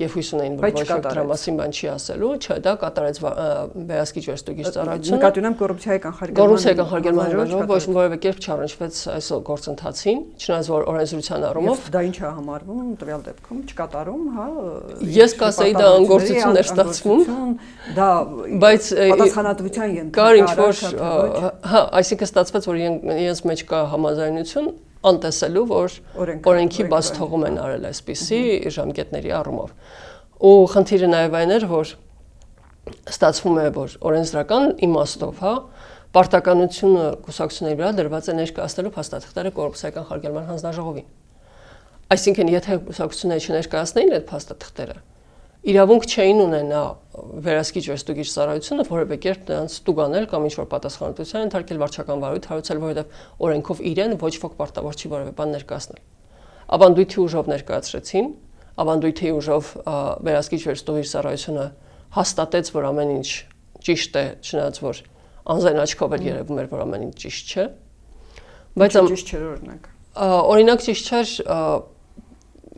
Speaker 2: եւ հույս ունեին, որ ոչ ոք դրա մասին բան չի ասելու, չէ, դա կատարեց վերահսկիչ վերստուգիչ ծառայությունը։
Speaker 1: Նկատի ունեմ կոռուպցիայի կանխարգելման
Speaker 2: հանձնաժողովը ոչ որևէ կերպ չառնչվեց այս գործընթացին, չնայած որ օրենսդրության առումով
Speaker 1: դա ինչ է համարվում տվյալ դեպքում չկատարում, հա։
Speaker 2: Ես կասեի դա անգործություն էր ստացվում,
Speaker 1: դա
Speaker 2: բայց
Speaker 1: պատասխանատվության ենթակա
Speaker 2: կար ինչ որ որ հա, այսինքն ստացված որ իրենց մեջ կա համաձայնություն անտեսելու որ օրենքի բաց թողում են արել այսպիսի ժամկետների առումով։ Ու խնդիրը նաև այն էր որ ստացվում է որ օրենսդրական իմաստով, հա, պարտականությունը կուսակցությունների վրա դրված է ներկայացնելու փաստաթղթերը կոռուպցիական խարգելման հանձնաժողովին։ Այսինքն եթե կուսակցությունները չներկայացնեին այդ փաստաթղթերը, իրավունք չէին ունենա վերահսկիչ վերստուգիչ ծառայությունը որևէ կերպ նրանց տուգանել կամ ինչ-որ պատասխանատվության ընդհարկել վարչական վարույթ հարուցել, որովհետև օրենքով իրեն ոչ ոք պարտավոր չի որևէ բան ներկայացնել։ Ավանդույթի ուժով ներկայացրեցին, ավանդույթի ուժով վերահսկիչ վերստուգիչ ծառայությունը հաստատեց, որ ամեն ինչ ճիշտ է, չնայած որ անձայն աչքով էլ երևում էր, որ ամեն ինչ ճիշտ չէ։ Բայց
Speaker 1: ճիշտ չէր օրինակ։
Speaker 2: Օրինակ ճիշտ չէր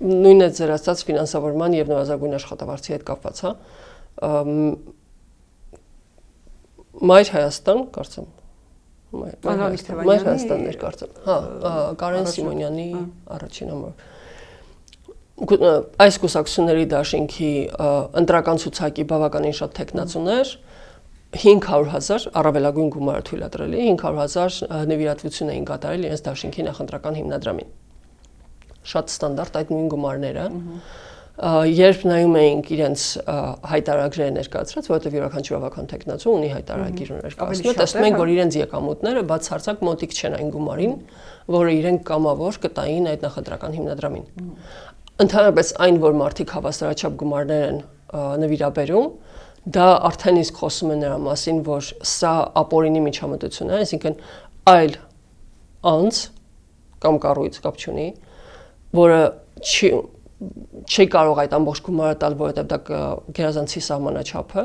Speaker 2: նույն է ձեր ասած ֆինանսավորման եւ նորազագույն աշխատավարձի հետ կապված, հա։ Մայր Հայաստան, կարծեմ։ Մայր Հայաստաններ կարծեմ։ Հա, Կարեն Սիմոնյանի առաջին համար։ Այս կուսակցությունների դաշինքի ընտրական ցուցակի բավականին շատ տեխնացուներ 500,000 առավելագույն գումար թույլատրելի 500,000 նվիրատվություն էին կատարել իրենց դաշինքի նախընտրական հիմնադրամին։ Շատ ստանդարտ այդ նույն գումարները երբ նայում էինք իրենց հայտարարագրերը ներկայացրած, որովհետև յուրաքանչյուր ավական տեխնացու ունի հայտարարագիր ներկայացնում, տեսնում ենք, որ իրենց եկամուտները բացարձակ մոտիկ չեն այն գումարին, որը իրենք կամավոր կտային այդ նախընտրական հիմնադրամին։ Ընդհանրապես այն, որ մարդիկ հավասարաչափ գումարներ են նվիրաբերում, դա արդեն իսկ խոսում է նրա մասին, որ սա ապօրինի միջամտություն է, այսինքն այլ անձ կամ կառույց կապ չունի, որը չի կարող այդ ամբողջ գումարը տալ, որովհետև դա գերազանցի սահմանաչափը,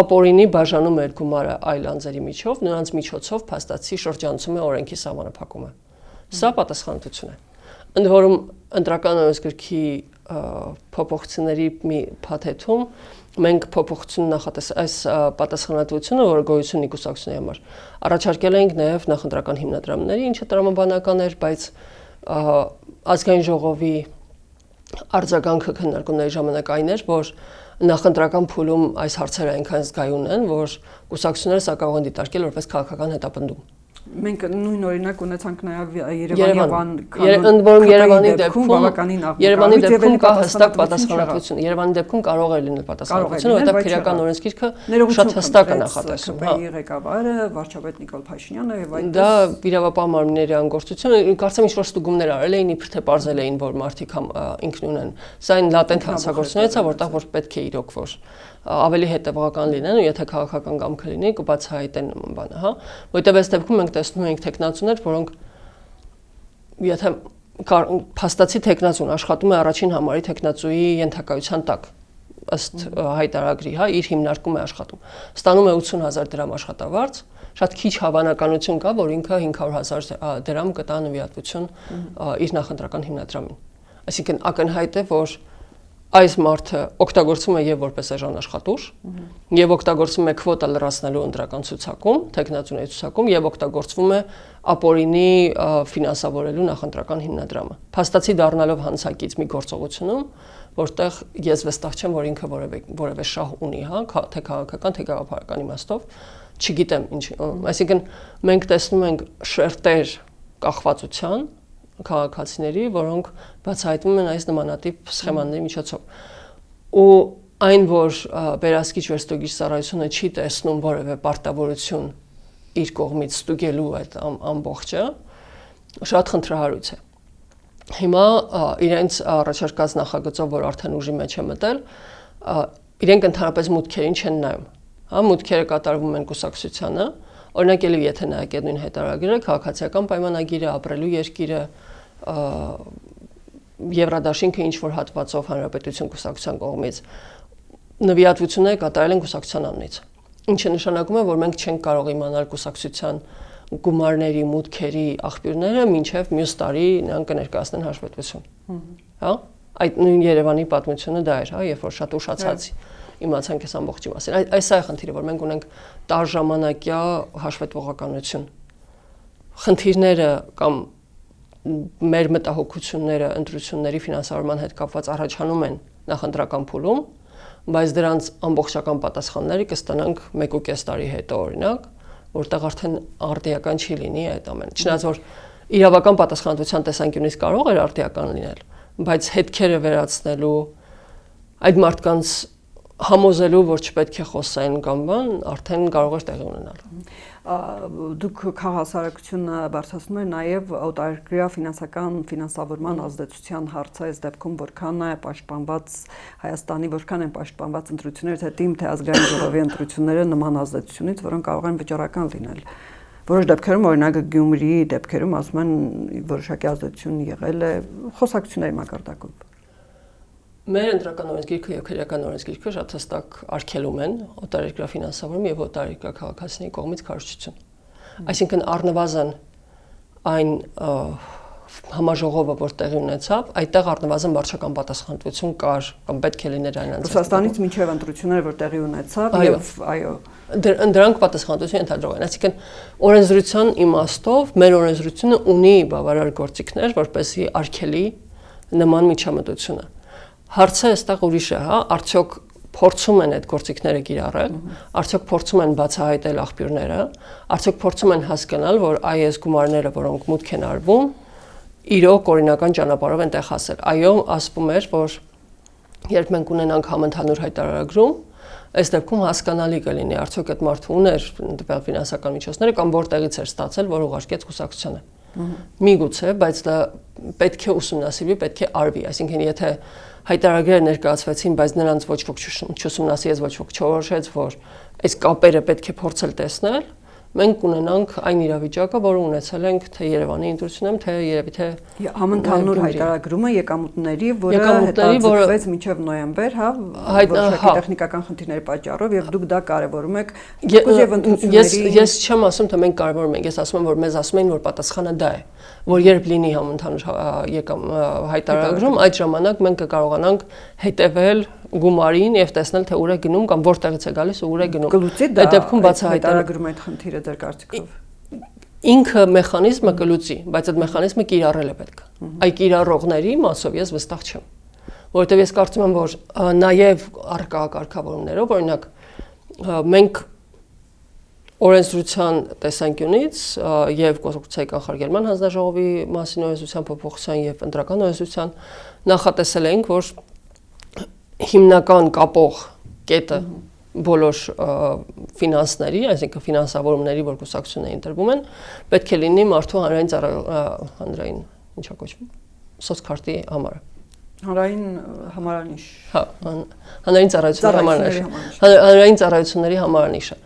Speaker 2: ապօրինի բաժանում է գումարը այլ անձերի միջով, նրանց միջոցով փաստացի շրջանցում է օրենքի սահմանափակումը։ Սա պատասխանատվություն է։ Ընդ որում ընտրական օրենսգրքի փոփոխությունների մի փաթեթում մենք փոփոխություն նախատեսել այս պատասխանատվությունը, որը գոյություն ունի կուսակցությունների համար, առաջարկել ենք նաև նախընտրական հիմնադրամների, ինչը տրամաբանական էր, բայց ազգային ժողովի արձագանքը քննարկումների ժամանակ այն էր, որ նախընտրական փուլում այս հարցերը այնքան զգայուն են, որ կուսակցությունները սա կարող են դիտարկել որպես քաղաքական հետապնդում։
Speaker 1: Մենք նույն օրինակ ունեցանք նաև
Speaker 2: Երևանի դեպքում կա հստակ պատասխանատվություն։ Երևանի դեպքում կարող է լինել պատասխանատվություն, որովհետև քրեական օրենսգիրքը շատ հստակ է նախատեսում։
Speaker 1: ԿՊ-ի ղեկավարը վարչապետ Նիկոլ Փաշինյանը եւ այդ
Speaker 2: դա վիրավապահ մարմինների անգործությունը, կարծեմ ինչ-որ ստուգումներ արել էին, իբր թե բարձել էին, որ մարդիկ ինքնուն են։ Սա այն լատենտ հանցագործությունից է, որտեղ որ պետք է իրոք որ ավելի հետևողական լինեն ու եթե քաղաքական կամքը լինի կբացահայտեն նման բանը, հա, որտեղ այս դեպքում մենք տեսնում ենք տեխնացուներ, որոնք եթե փաստացի տեխնացուն աշխատում է առաջին համարի տեխնացուի ենթակայության տակ ըստ հայտարարագրի, հա, իր հիմնարկում է աշխատում, ստանում է 80,000 դրամ աշխատավարձ, շատ քիչ հավանականություն կա, որ ինքը 500,000 դրամ կտա նվիրատվություն իր նախընտրական հիմնադրամին։ Այսինքն ակնհայտ է, որ այս մարդը օգտագործվում է եւ որպես էժան աշխատուժ, եւ օգտագործվում է քվոտա լրացնելու ընտրական ցուցակում, տեխնացուների ցուցակում եւ օգտագործվում է ապօրինի ֆինանսավորելու նախընտրական հիմնադրամը։ Փաստացի դառնալով հանցակից մի գործողությունում, որտեղ ես վստահ չեմ, որ ինքը որևէ շահ ունի, հա, թե քաղաքական, թե գաղափարական իմաստով, չգիտեմ ինչ, այսինքն մենք տեսնում ենք շերտեր կախվածության քաղաքացիների, որոնք բացահայտվում են այս նմանատիպ սխեմաների միջոցով։ Ու այն, որ վերահսկիչ վերստուգիչ ծառայությունը չի տեսնում որևէ պարտավորություն իր կողմից ստուգելու այդ ամբողջը, շատ խնդրահարույց է։ Հիմա իրենց առաջարկած նախագծով, որ արդեն ուժի մեջ է մտել, իրենք ընդհանրապես մուտքերին չեն նայում։ Հա, մուտքերը կատարվում են կուսակցությանը, օրինակ ելի եթե նայեք այդ նույն հետարագրերը, քաղաքացիական պայմանագիրը, ապրելու երկիրը, Եվրադաշինքը ինչ որ հատվածով հանրապետություն կուսակցության կողմից նվիրատվությունները կատարել են կուսակցության անունից։ Ինչը նշանակում է, որ մենք չենք կարող իմանալ կուսակցության գումարների, մուտքերի աղբյուրները, մինչև մյուս տարի նրանք կներկայացնեն հաշվետվություն։ Հա? Այդ նույն Երևանի պատմությունը դա էր, հա, երբ որ շատ ուշացած իմացանք այս ամբողջի մասին։ Այս է խնդիրը, որ մենք ունենք տար ժամանակյա հաշվետվողականություն։ Խնդիրները կամ մեր մտահոգությունները ընտրությունների ֆինանսավորման հետ կապված առաջանում են նախընտրական փուլում, բայց դրանց ամբողջական պատասխանները կստանանք 1.5 տարի հետո օրինակ, որտեղ արդեն արդիական չի լինի այդ ամենը։ Չնայած որ իրավական պատասխանատվության տեսանկյունից կարող էր արդիական լինել, բայց հետքերը վերացնելու այդ մարդկանց համոզելու, որ չպետք է խոսային կամ բան, արդեն կարող էր տեղի ունենալ։
Speaker 1: Դուք քաղաքասարակությունը բարձրացնում եք նաև օտարերկրյա ֆինանսավորման ազդեցության հարցը, այս դեպքում որքան է պաշտպանված Հայաստանի, որքան են պաշտպանված ընտրությունները, թե թիմ, թե ազգային ժողովի ընտրությունները նման ազդեցությունից, որոնք կարող են վճռական լինել։ Որոշ դեպքերում, օրինակ Գյումրիի դեպքերում ասում են որոշակի ազդեցություն եղել է խոսակցությունների մակարդակով։
Speaker 2: Մեր ընտրական օրենսգիրքը եւ քրեական օրենսգիրքը շատ հստակ արգելում են օտարերկրյա ֆինանսավորում եւ օտարերկրյա քաղաքացիների կողմից քարոզչություն։ Այսինքն առնվազն այն համաժողովը, որ տեղի ունեցավ, այդտեղ առնվազն վարչական պատասխանատվություն կար կամ պետք է լիներ այն անձանց։
Speaker 1: Ռուսաստանից մինչև ընտրությունները, որ տեղի ունեցավ եւ այո,
Speaker 2: դրանք պատասխանատվություն ենթադրող են, այսինքն օրենսդրության իմաստով մեր օրենսդրությունը ունի բավարար գործիքներ, որպեսզի արգելի նման միջամտությունը։ Հարցը այստեղ ուրիշ է, հա, արդյոք փորձում են այդ գործիքները կիրառել, արդյոք փորձում են բացահայտել աղբյուրները, արդյոք փորձում են հասկանալ, որ այս գումարները, որոնք մուտք են արվում, իրոք օրինական ճանապարհով են տեղ հասել։ Այո, ասվում էր, որ երբ մենք ունենանք համընդհանուր հայտարարագրում, այս դեպքում հասկանալի կլինի, արդյոք այդ մարդը ուներ տվյալ ֆինանսական միջոցները կամ որտեղից էր ստացել, որ ուղարկեց կուսակցությանը։ Միգուցե, բայց դա պետք է ուսումնասիրվի, պետք է արվի, այսինքն եթե հայտարարները ներկայացվեցին, բայց նրանց ոչ ոք չուսումնասիրեց, ոչ ոք չորոշեց, որ այս կապերը պետք է փորձել տեսնել, մենք ունենանք այն իրավիճակը, որը ունեցել ենք թե Երևանի ընտրությունում, թե երևի թե
Speaker 1: համընդհանուր հայտարարումը եկամուտների, որը հետաձգվեց մինչև նոյեմբեր, հա, որոշակի տեխնիկական խնդիրների պատճառով, եւ դուք դա կարևորում եք եւ ընտրությունների։
Speaker 2: Ես չեմ ասում, թե մենք կարևորում ենք, ես ասում եմ, որ մեզ ասում են, որ պատասխանը դա է, որ երբ լինի համընդհանուր հայտարարում, այդ ժամանակ մենք կկարողանանք հետևել գումարին եւ տեսնել թե ուր է գնում կամ որտեղից է գալիս ու ուր է գնում։
Speaker 1: Այդ դեպքում բացահայտարարում այդ խնդիրը ձեր կարծիքով։
Speaker 2: Ինքը մեխանիզմը կլուծի, բայց այդ մեխանիզմը կիրառել է պետք։ Այդ կիրառողների մասով ես վստահ չեմ, որովհետեւ ես կարծում եմ, որ նաեւ առկա կարգավորումներով, օրինակ մենք օրենսդրության տեսանկյունից եւ կոնստրուկցիայի կանխարգելման հանձնաժողովի մասին օրենսդրության փոփոխության եւ ընտրական օրենսդրության նախատեսել ենք, որ հիմնական կապող կետը բոլոր ֆինանսների, այսինքն ֆինանսավորումների, որ կուսակցություններին տրվում են, պետք է լինի մարդու հանրային, ինչա կոչվում, սոցքարտի համարը։
Speaker 1: Հանրային համարանիշ։
Speaker 2: Հա, հանրային ծառայությունների համարանիշը։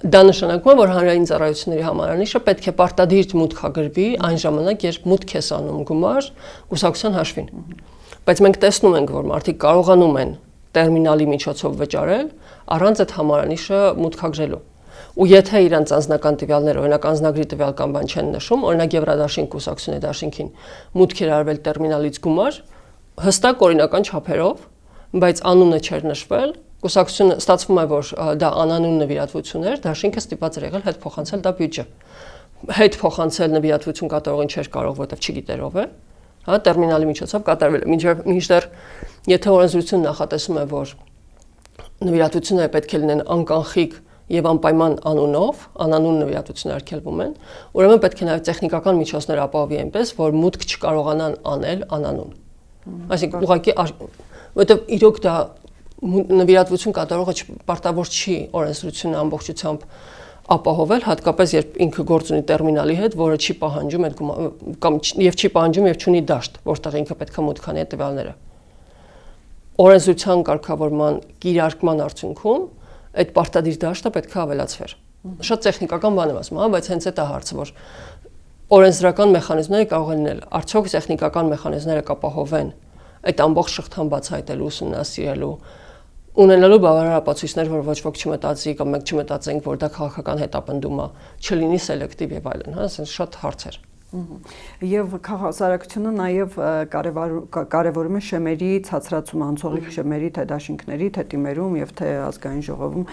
Speaker 2: Դա նշանակում է, որ հանրային ծառայությունների համարանիշը պետք է պարտադիր մուտքագրվի այն ժամանակ, երբ մուտք է անում գումար կուսակցության հաշվին։ Բայց մենք տեսնում ենք, որ մարդիկ կարողանում են տերմինալի միջոցով վճարել առանց այդ համարանիշը մուտքագրելու։ Ու եթե իրանց անձնական տվյալները, օրինակ անձնագրի տվյալ կամ բան չեն նշում, օրինակ Եվրադաշինք կուսակցությունների դաշինքին մուտք էր արվել տերմինալից գումար, հստակ օրինական չափերով, բայց անունը չէր նշվել, կուսակցությունը ստացվում է, որ դա անանուն նվիրատվություն էր, դաշինքը ստիպված էր եղել հետ փոխանցել դա բյուջե։ Հետ փոխանցել նվիրատվություն կատարողին չէր կարող, որովհետև չգիտեր ով է, հա, տերմինալի միջոցով կատարվել է։ Մինչդեռ եթե օրենսդրությունը նախատեսում է, որ նվիրատվությունները պետք է լինեն անկանխիկ եւ անպայման անունով, անանուն նվիրատվություններ արգելվում են, ուրեմն պետք է նաեւ տեխնիկական միջոցներ ապահովի այնպես, որ մուտք չկարողանան անել անանուն։ Այսինքն ուղղակի որովհետեւ իրոք դա նվիրատվություն կատարողը պարտավոր չի օրենսդրությունը ամբողջությամբ ապահովել, հատկապես երբ ինքը գործ ունի տերմինալի հետ, որը չի պահանջում այդ կամ եւ չի պահանջում եւ չունի դաշտ, որտեղ ինքը պետք է մուտք անի այդ տվյալները։ Օրենսդրության կարգավորման կիրարկման արդյունքում այդ պարտադիր դաշտը պետք է ավելացվեր։ Շատ տեխնիկական բան եմ ասում, հա, բայց հենց այդ է հարցը, որ օրենսդրական մեխանիզմները կարող են լինել, արդյոք տեխնիկական մեխանիզմները կապահովեն այդ ամբողջ շղթան բացահայտելու, ուսումնասիրելու, ունենալու բավարար ապացույցներ, որ ոչ ոք չմտածի կամ մենք չմտածենք, որ դա քաղաքական հետապնդում է, չլինի սելեկտիվ եւ այլն, հա, ասես շատ հարցեր։
Speaker 1: Եվ քաղաքասարակությունը նաև կարևորում է շեմերի ցածրացումը, անցողիկ շեմերի թե դաշինքների, թե թիմերում եւ թե ազգային ժողովում,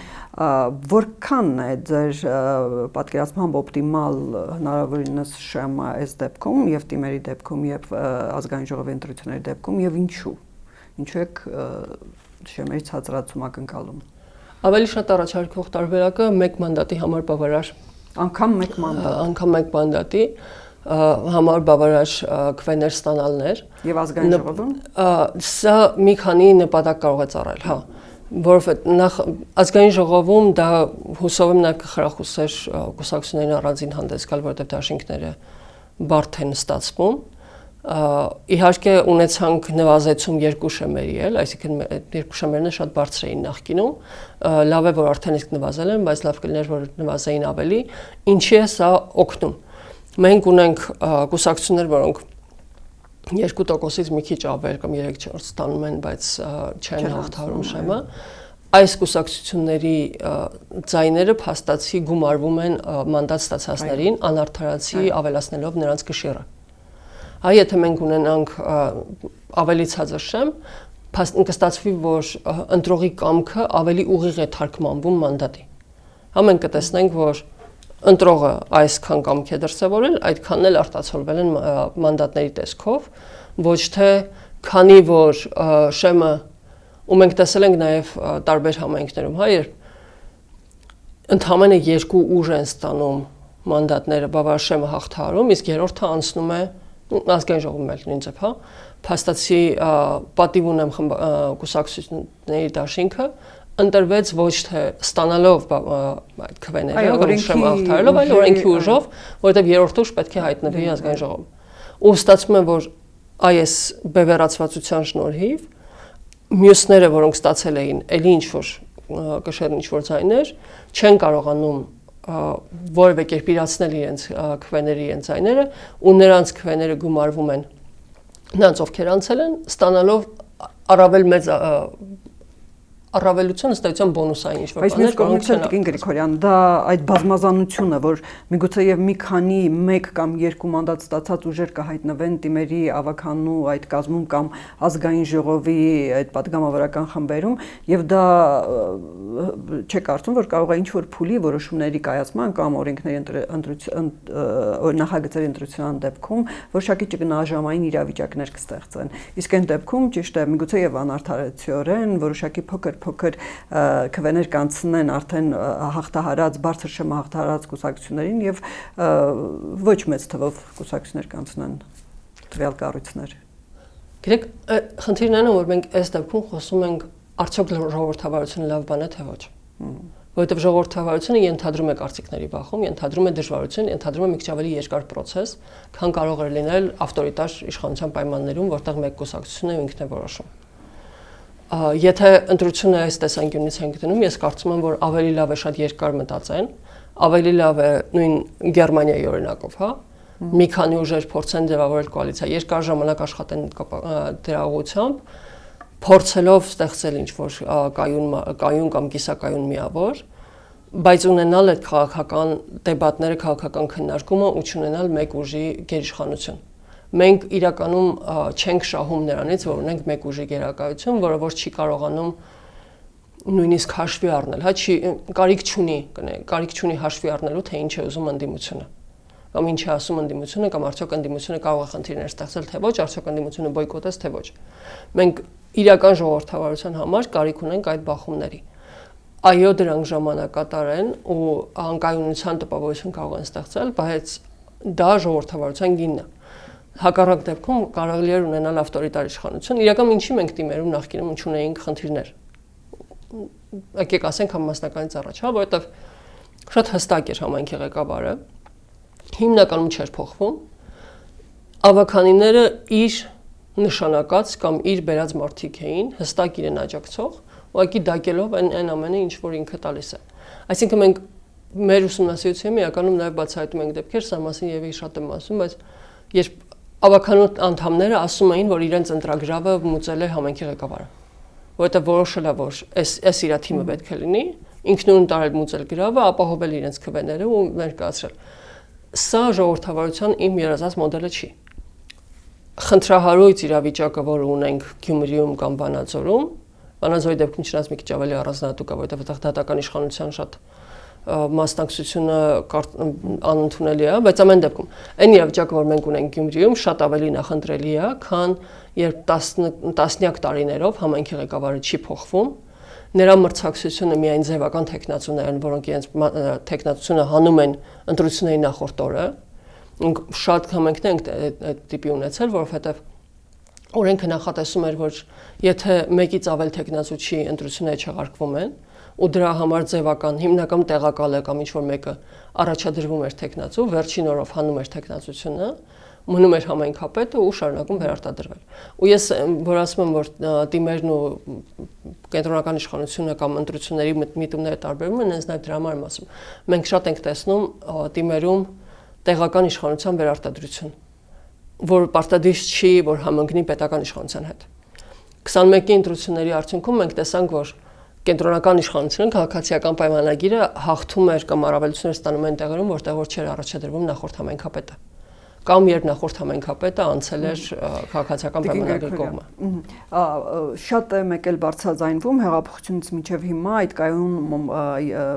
Speaker 1: որքան է ձեր պատկերացմամբ օպտիմալ հնարավորինս շեմը այս դեպքում եւ թիմերի դեպքում եւ ազգային ժողովի ընտրությունների դեպքում եւ ինչու եք շեմերի ցածրացում ակնկալում։
Speaker 2: Ավելի շատ առաջարկվող տարբերակը մեկ մանդատի համար բավարար
Speaker 1: Անգամ մեկ
Speaker 2: մանդատի համար բավարար քվեներ ստանալներ
Speaker 1: եւ ազգային ժողովում
Speaker 2: սա մի քանի նպատակ կարող է ծառայել, հա, որովհետեւ նախ ազգային ժողովում դա հուսով եմ նաեւ կխրախուսեր կուսակցություններին առանձին հանդես գալ, որովհետեւ դաշինքները բարդ են ստացվում։ Իհարկե ունեցանք նվազեցում երկու շեմերի էլ, այսինքն երկու շեմերն շատ բարձր էին նախկինում, լավ է որ արդեն իսկ նվազել են, բայց լավ կլիներ որ նվազեին ավելի, ինչի է սա օգնում։ Մենք ունենք կուսակցություններ, որոնք 2%-ից մի քիչ ավել կամ 3-4 ստանում են, բայց չեն հաղթահարում շեմը։ Այս կուսակցությունների ձայները փաստացի գումարվում են մանդատ ստացածներին, անարդարացի ավելացնելով նրանց կշիռը։ Այ եթե մենք ունենանք ավելի ցածր շեմ, կստացվի, որ ընտրողի կամքը ավելի ուղիղ է թարգմանվում մանդատի։ Հա մենք կտեսնենք, որ ընտրողը այսքան կամք է դրսևորել, այդքանն էլ արտացոլվել են մանդատների տեսքով, ոչ թե քանի որ շեմը ու մենք տեսել ենք նաև տարբեր համայնքներում, հա, երբ ընդհանրապես երկու ուժ են ստանում մանդատները, բավարար շեմը հաղթահարում, իսկ երրորդը անցնում է ազգային ժողովում էլ նույնպես, հա, փաստացի պատիվ ունեմ կուսակցությունների դաշինքը ընտրվեց ոչ թե ստանալով այդ քվեները, որոնք շեմը հաղթահարելով, այլ օրենքի ուժով, որովհետև երրորդ ուժ պետք է հայտնվի ազգային ժողովում։ Ու ստացվում է, որ այս բևեռացվածության շնորհիվ մյուսները, որոնք ստացել էին, ելի ինչ-որ կշեռ ինչ-որ ձայներ, չեն կարողանում որևէ կերպ իրացնել իրենց քվեների իրենց ձայները ու նրանց քվեները գումարվում են նրանց ովքեր անցել են ստանալով առավել մեծ առավելություն ըստեյության բոնուսային ինչ-որ
Speaker 1: բաներ, որոնք չեն Տիկին Գրիգորյան, դա այդ բազմազանությունը, որ միգուցե եւ մի քանի մեկ կամ երկու մանդատ ստացած ուժեր կհայտնվեն տիմերի ավականու այդ կազմում կամ ազգային ժողովի այդ падգամավորական խմբերում եւ դա չէ կարծում, որ կարող է ինչ-որ փուլի որոշումների կայացման կամ օրենքների նախագծերի ընտրության դեպքում որոշակի ճգնաժամային իրավիճակներ կստեղծեն։ Իսկ այն դեպքում ճիշտ է, միգուցե եւ անարդարացիորեն որոշակի փոքր քվեներ կանցնեն արդեն հաղթահարած բարձր շեմը հաղթահարած կուսակցություններին եւ ոչ մեծ թվով կուսակցություններ կանցնեն տվյալ կառույցներ։
Speaker 2: Գիտեք, խնդիրն այն է, որ մենք այս դեպքում խոսում ենք արդյոք ժողովրդավարությունը լավ բան է թե ոչ։ Որովհետև ժողովրդավարությունը ենթադրում է կարծիքների բախում, ենթադրում է դժվարություն, ենթադրում է մի քիչ ավելի երկար process, քան կարող է լինել ավտորիտար իշխանության պայմաններում, որտեղ մեկ կուսակցությունն է ինքն է որոշում։ Եթե ընտրությունը այս տեսանկյունից ենք դնում, ես կարծում եմ, որ ավելի լավ է շատ երկար մտածեն, ավելի լավ է նույն Գերմանիայի օրինակով, հա, մի քանի ուժեր փորձեն ձևավորել կոալիցիա, երկար ժամանակ աշխատեն դրա ուղղությամբ, փորձելով ստեղծել ինչ-որ կայուն կամ կիսակայուն միավոր, բայց ունենալ այդ քաղաքական դեբատները, քաղաքական քննարկումը ու չունենալ մեկ ուժի գերիշխանություն։ Մենք իրականում չենք շահում նրանից, որ ունենք մեկ ուժի գերակայություն, որը որ չի կարողանում նույնիսկ հաշվի առնել, հա, կարիք չունի հաշվի առնելու, թե ինչ է ուզում ընդդիմությունը, կամ ինչ է ասում ընդդիմությունը, կամ արդյոք ընդդիմությունը կարող է խնդիրներ ստեղծել, թե ոչ, արդյոք ընդդիմությունը բոյկոտեց, թե ոչ։ Մենք իրական ժողովրդավարության համար կարիք ունենք այդ բախումների։ Այո, դրանք ժամանակատար են ու անկայունության տպավորություն կարող են ստեղծել, բայց դա ժողովրդավարության գինն է։ Հակառակ դեպքում կարելի է ունենալ ավտորիտար իշխանություն, իրական ինչի մենք դիմերում նախկինում ունեինք խնդիրներ։ Եկեք ասենք համասնականից առաջ, հա, որովհետև շատ հստակ էր համայնքի ղեկավարը, հիմնականում չէր փոխվում, ավականիները իր նշանակած կամ իր բերած մարդիկ էին, հստակ իրեն աջակցող, ուղղակի դակելով այն ամենը, ինչ որ ինքը տալիս է։ Այսինքն մենք մեր ուսումնասիրությունում իրականում նաև բացահայտում ենք դեպքեր, սա մասին եւի շատ եմ ասում, բայց երբ ավականու անդամները ասում էին, որ իրենց ընտրագրավը մուծել է համայնքի ղեկավարը, որովհետև որոշել է, որ այս իր թիմը պետք է լինի, ինքնուրույն տարել մուծել գրավը, ապահովել իրենց քվեները ու ներկայացրել։ Սա ժողովրդավարության իմ երազած մոդելը չի։ Խնդրահարույց իրավիճակը, որը ունենք Գյումրիում կամ Վանաձորում, Վանաձորի դեպքում չնայած մի քիչ ավելի առանձնահատուկ է, որովհետև դատական իշխանության շատ մասնակցությունը անընդունելի է, բայց ամեն դեպքում այն իրավիճակը, որ մենք ունենք Գյումրիում, շատ ավելի նախընտրելի է, քան երբ տասնյակ տարիներով համայնքի ղեկավարը չի փոխվում նրա մրցակցությունը միայն ձևական տեխնացուներն, որոնք իրենց տեխնացությունը հանում են ընտրությունների նախորդ օրը, շատ համենքն ենք այդ տիպի ունեցել, որովհետև օրենքը նախատեսում էր, որ եթե մեկից ավել տեխնացու չի ընտրությունները չեղարկվում են, ու դրա համար ձևական հիմնական տեղակալ է կամ ինչ-որ մեկը առաջադրվում էր տեխնացու, վերջին օրով հանում էր տեխնացությունը, մնում էր համայնքապետը ու շարունակում վերարտադրվել։ Ու ես որ ասում եմ, որ թիմերն ու կենտրոնական իշխանությունը կամ ընտրությունների միտումները տարբերվում են, հենց նաև դրա համար եմ ասում։ Մենք շատ ենք տեսնում թիմերում տեղական իշխանության վերարտադրություն, որ պարտադիր չի, որ համընկնի պետական իշխանության հետ։ 21-ի ընտրությունների արդյունքում մենք տեսանք, որ կենտրոնական իշխանությունը քաղաքացիական պայմանագիրը հաղթում էր կամ առավելություններ ստանում են տեղերում, որտեղ որ չէր առաջադրվում նախորդ համայնքապետը։ Կամ երբ նախորդ համայնքապետը անցել էր քաղաքացիական պայմանագրի կողմը։
Speaker 1: Շատ է մեկ էլ բարձրաձայնվում հեղափոխությունից մինչև հիմա այդ կայուն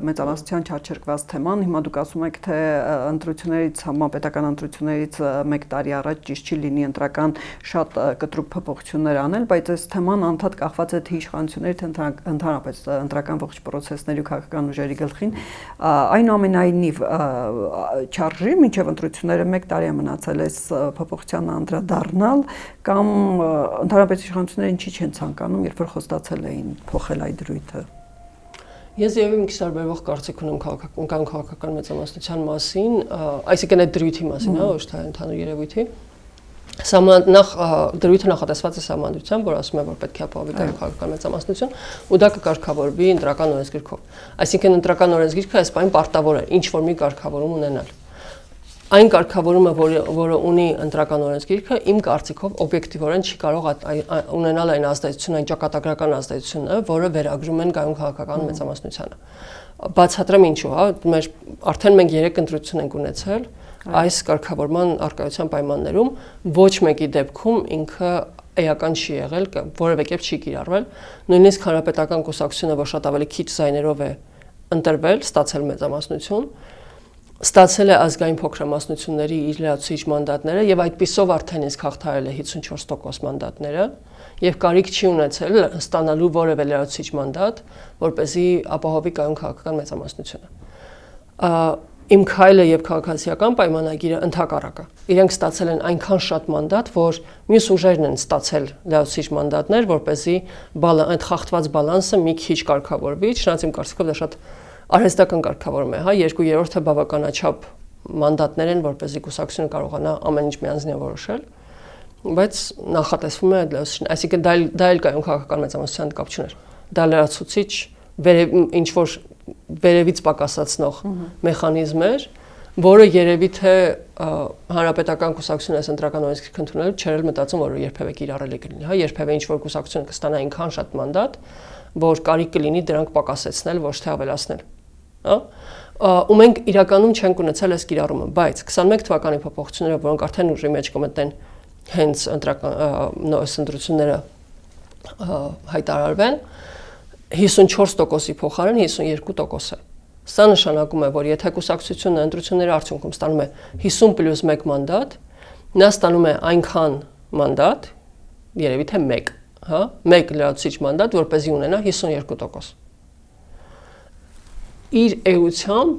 Speaker 1: մեծամասնության չարչարկված թեման, հիմա դուք ասում եք, թե ընտրություններից, համապետական ընտրություններից 1 տարի առաջ ճիշտ չի լինի ընտրական շատ կտրուկ փոփոխություններ անել, բայց այս թեման անդադ կախված է թե իշխանությունների, թե ընդհանրապես ընտրական ողջ պրոցեսների ու քաղաքական ուժերի գլխին, այնուամենայնիվ չարժի մինչև ընտրությունները 1 տարի է մնացել այս փոփոխության անդրադառնալ կամ ընդհանրապես իշխանությունները ինչի չեն ցանկանում, երբ որ խոստացել էին փոխել այդ դրույթը։
Speaker 2: Ես եւի մի քիչ տարբերվող կարծիք ունեմ քաղաքական մեծամասնության մասին, այսինքն այդ դրույթի մասին, ոչ թե ընդհանուր երևույթի։ Նախ դրույթը նախատեսված է սահմանադրությամբ, որ ասում է, որ պետք է ապահովի քաղաքական մեծամասնություն, ու դա կկարգավորվի ընտրական օրենսգիրքով։ Այսինքն ընտրական օրենսգիրքը այս բանը պարտավոր է ինչ որ մի կարգավորում ունենալ։ Այն կարգավորումը, որը ունի ընտրական օրենսգիրքը, իմ կարծիքով օբյեկտիվորեն չի կարող ունենալ այն ազդեցությունը, այն ճակատագրական ազդեցությունը, որը վերագրում են կայուն քաղաքական մեծամասնությանը։ Բացատրեմ ինչու, հա, արդեն մենք 3 ընտրություն ենք ունեցել այս կարգավորման արկայության պայմաններում, ոչ մեկի դեպքում ինքը էական չի եղել, որևէ կերպ չի կիրառվել, նույնիսկ հանրապետական կուսակցությունը, որ շատ ավելի քիչ ձայներով է ընտրվել, ստացել մեծամասնություն, ստացել է ազգային փոքրամասնությունների իր լրացուցիչ մանդատները եւ այդպիսով արդեն իսկ հաղթարել է 54% մանդատները եւ կարիք չի ունեցել ստանալու որևէ լրացուցիչ մանդատ, որպեսզի ապահովի կայուն քաղաքական մեծամասնությունը։ Իմ քայլը եւ քաղաքացիական պայմանագիրը ընդհակառակը։ Իրենք ստացել են այնքան շատ մանդատ, որ մյուս ուժերն են ստացել լրացուցիչ մանդատներ, որպեսզի այդ խախտված բալանսը մի քիչ կարգավորվի, չնայած իմ կարծիքով դա շատ արհեստական կարգավորում է, հա, 2/3-ը բավականաչափ մանդատներ են, որպեսզի կուսակցությունը կարողանա ամեն ինչ միանձնյա որոշել, բայց նախատեսվում է այսինքն դա էլ կայուն քաղաքական մեծամասնության կապ չուներ։ Դա լրացուցիչ ինչ որ վերևից պակասացնող մեխանիզմ էր, որը երևի թե հանրապետական կուսակցությունը այս ընտրական օրենսգիրքը ընդունելով չէր մտածում, որ երբևէ կիրառելի կլինի, հա, երբևէ ինչ որ կուսակցությունը կստանա այնքան շատ մանդատ, որ կարիք կլինի դրանք պակասեցնել, ոչ թե ավելացնել, հա։ Ու մենք իրականում չենք ունեցել այս կիրառումը, բայց 21 թվականի փոփոխությունները, որոնք արդեն ուժի մեջ կմտնեն հենց ընտրությունները հայտարարվեն, 54%-ի փոխարեն 52% է։ Սա նշանակում է, որ եթե կուսակցությունը ընտրությունների արդյունքում ստանում է 50+1 մանդատ, նա ստանում է այնքան մանդատ, երևի թե 1, հա, 1 լրացուցիչ մանդատ, որպեսզի ունենա 52%։ Իր էությամբ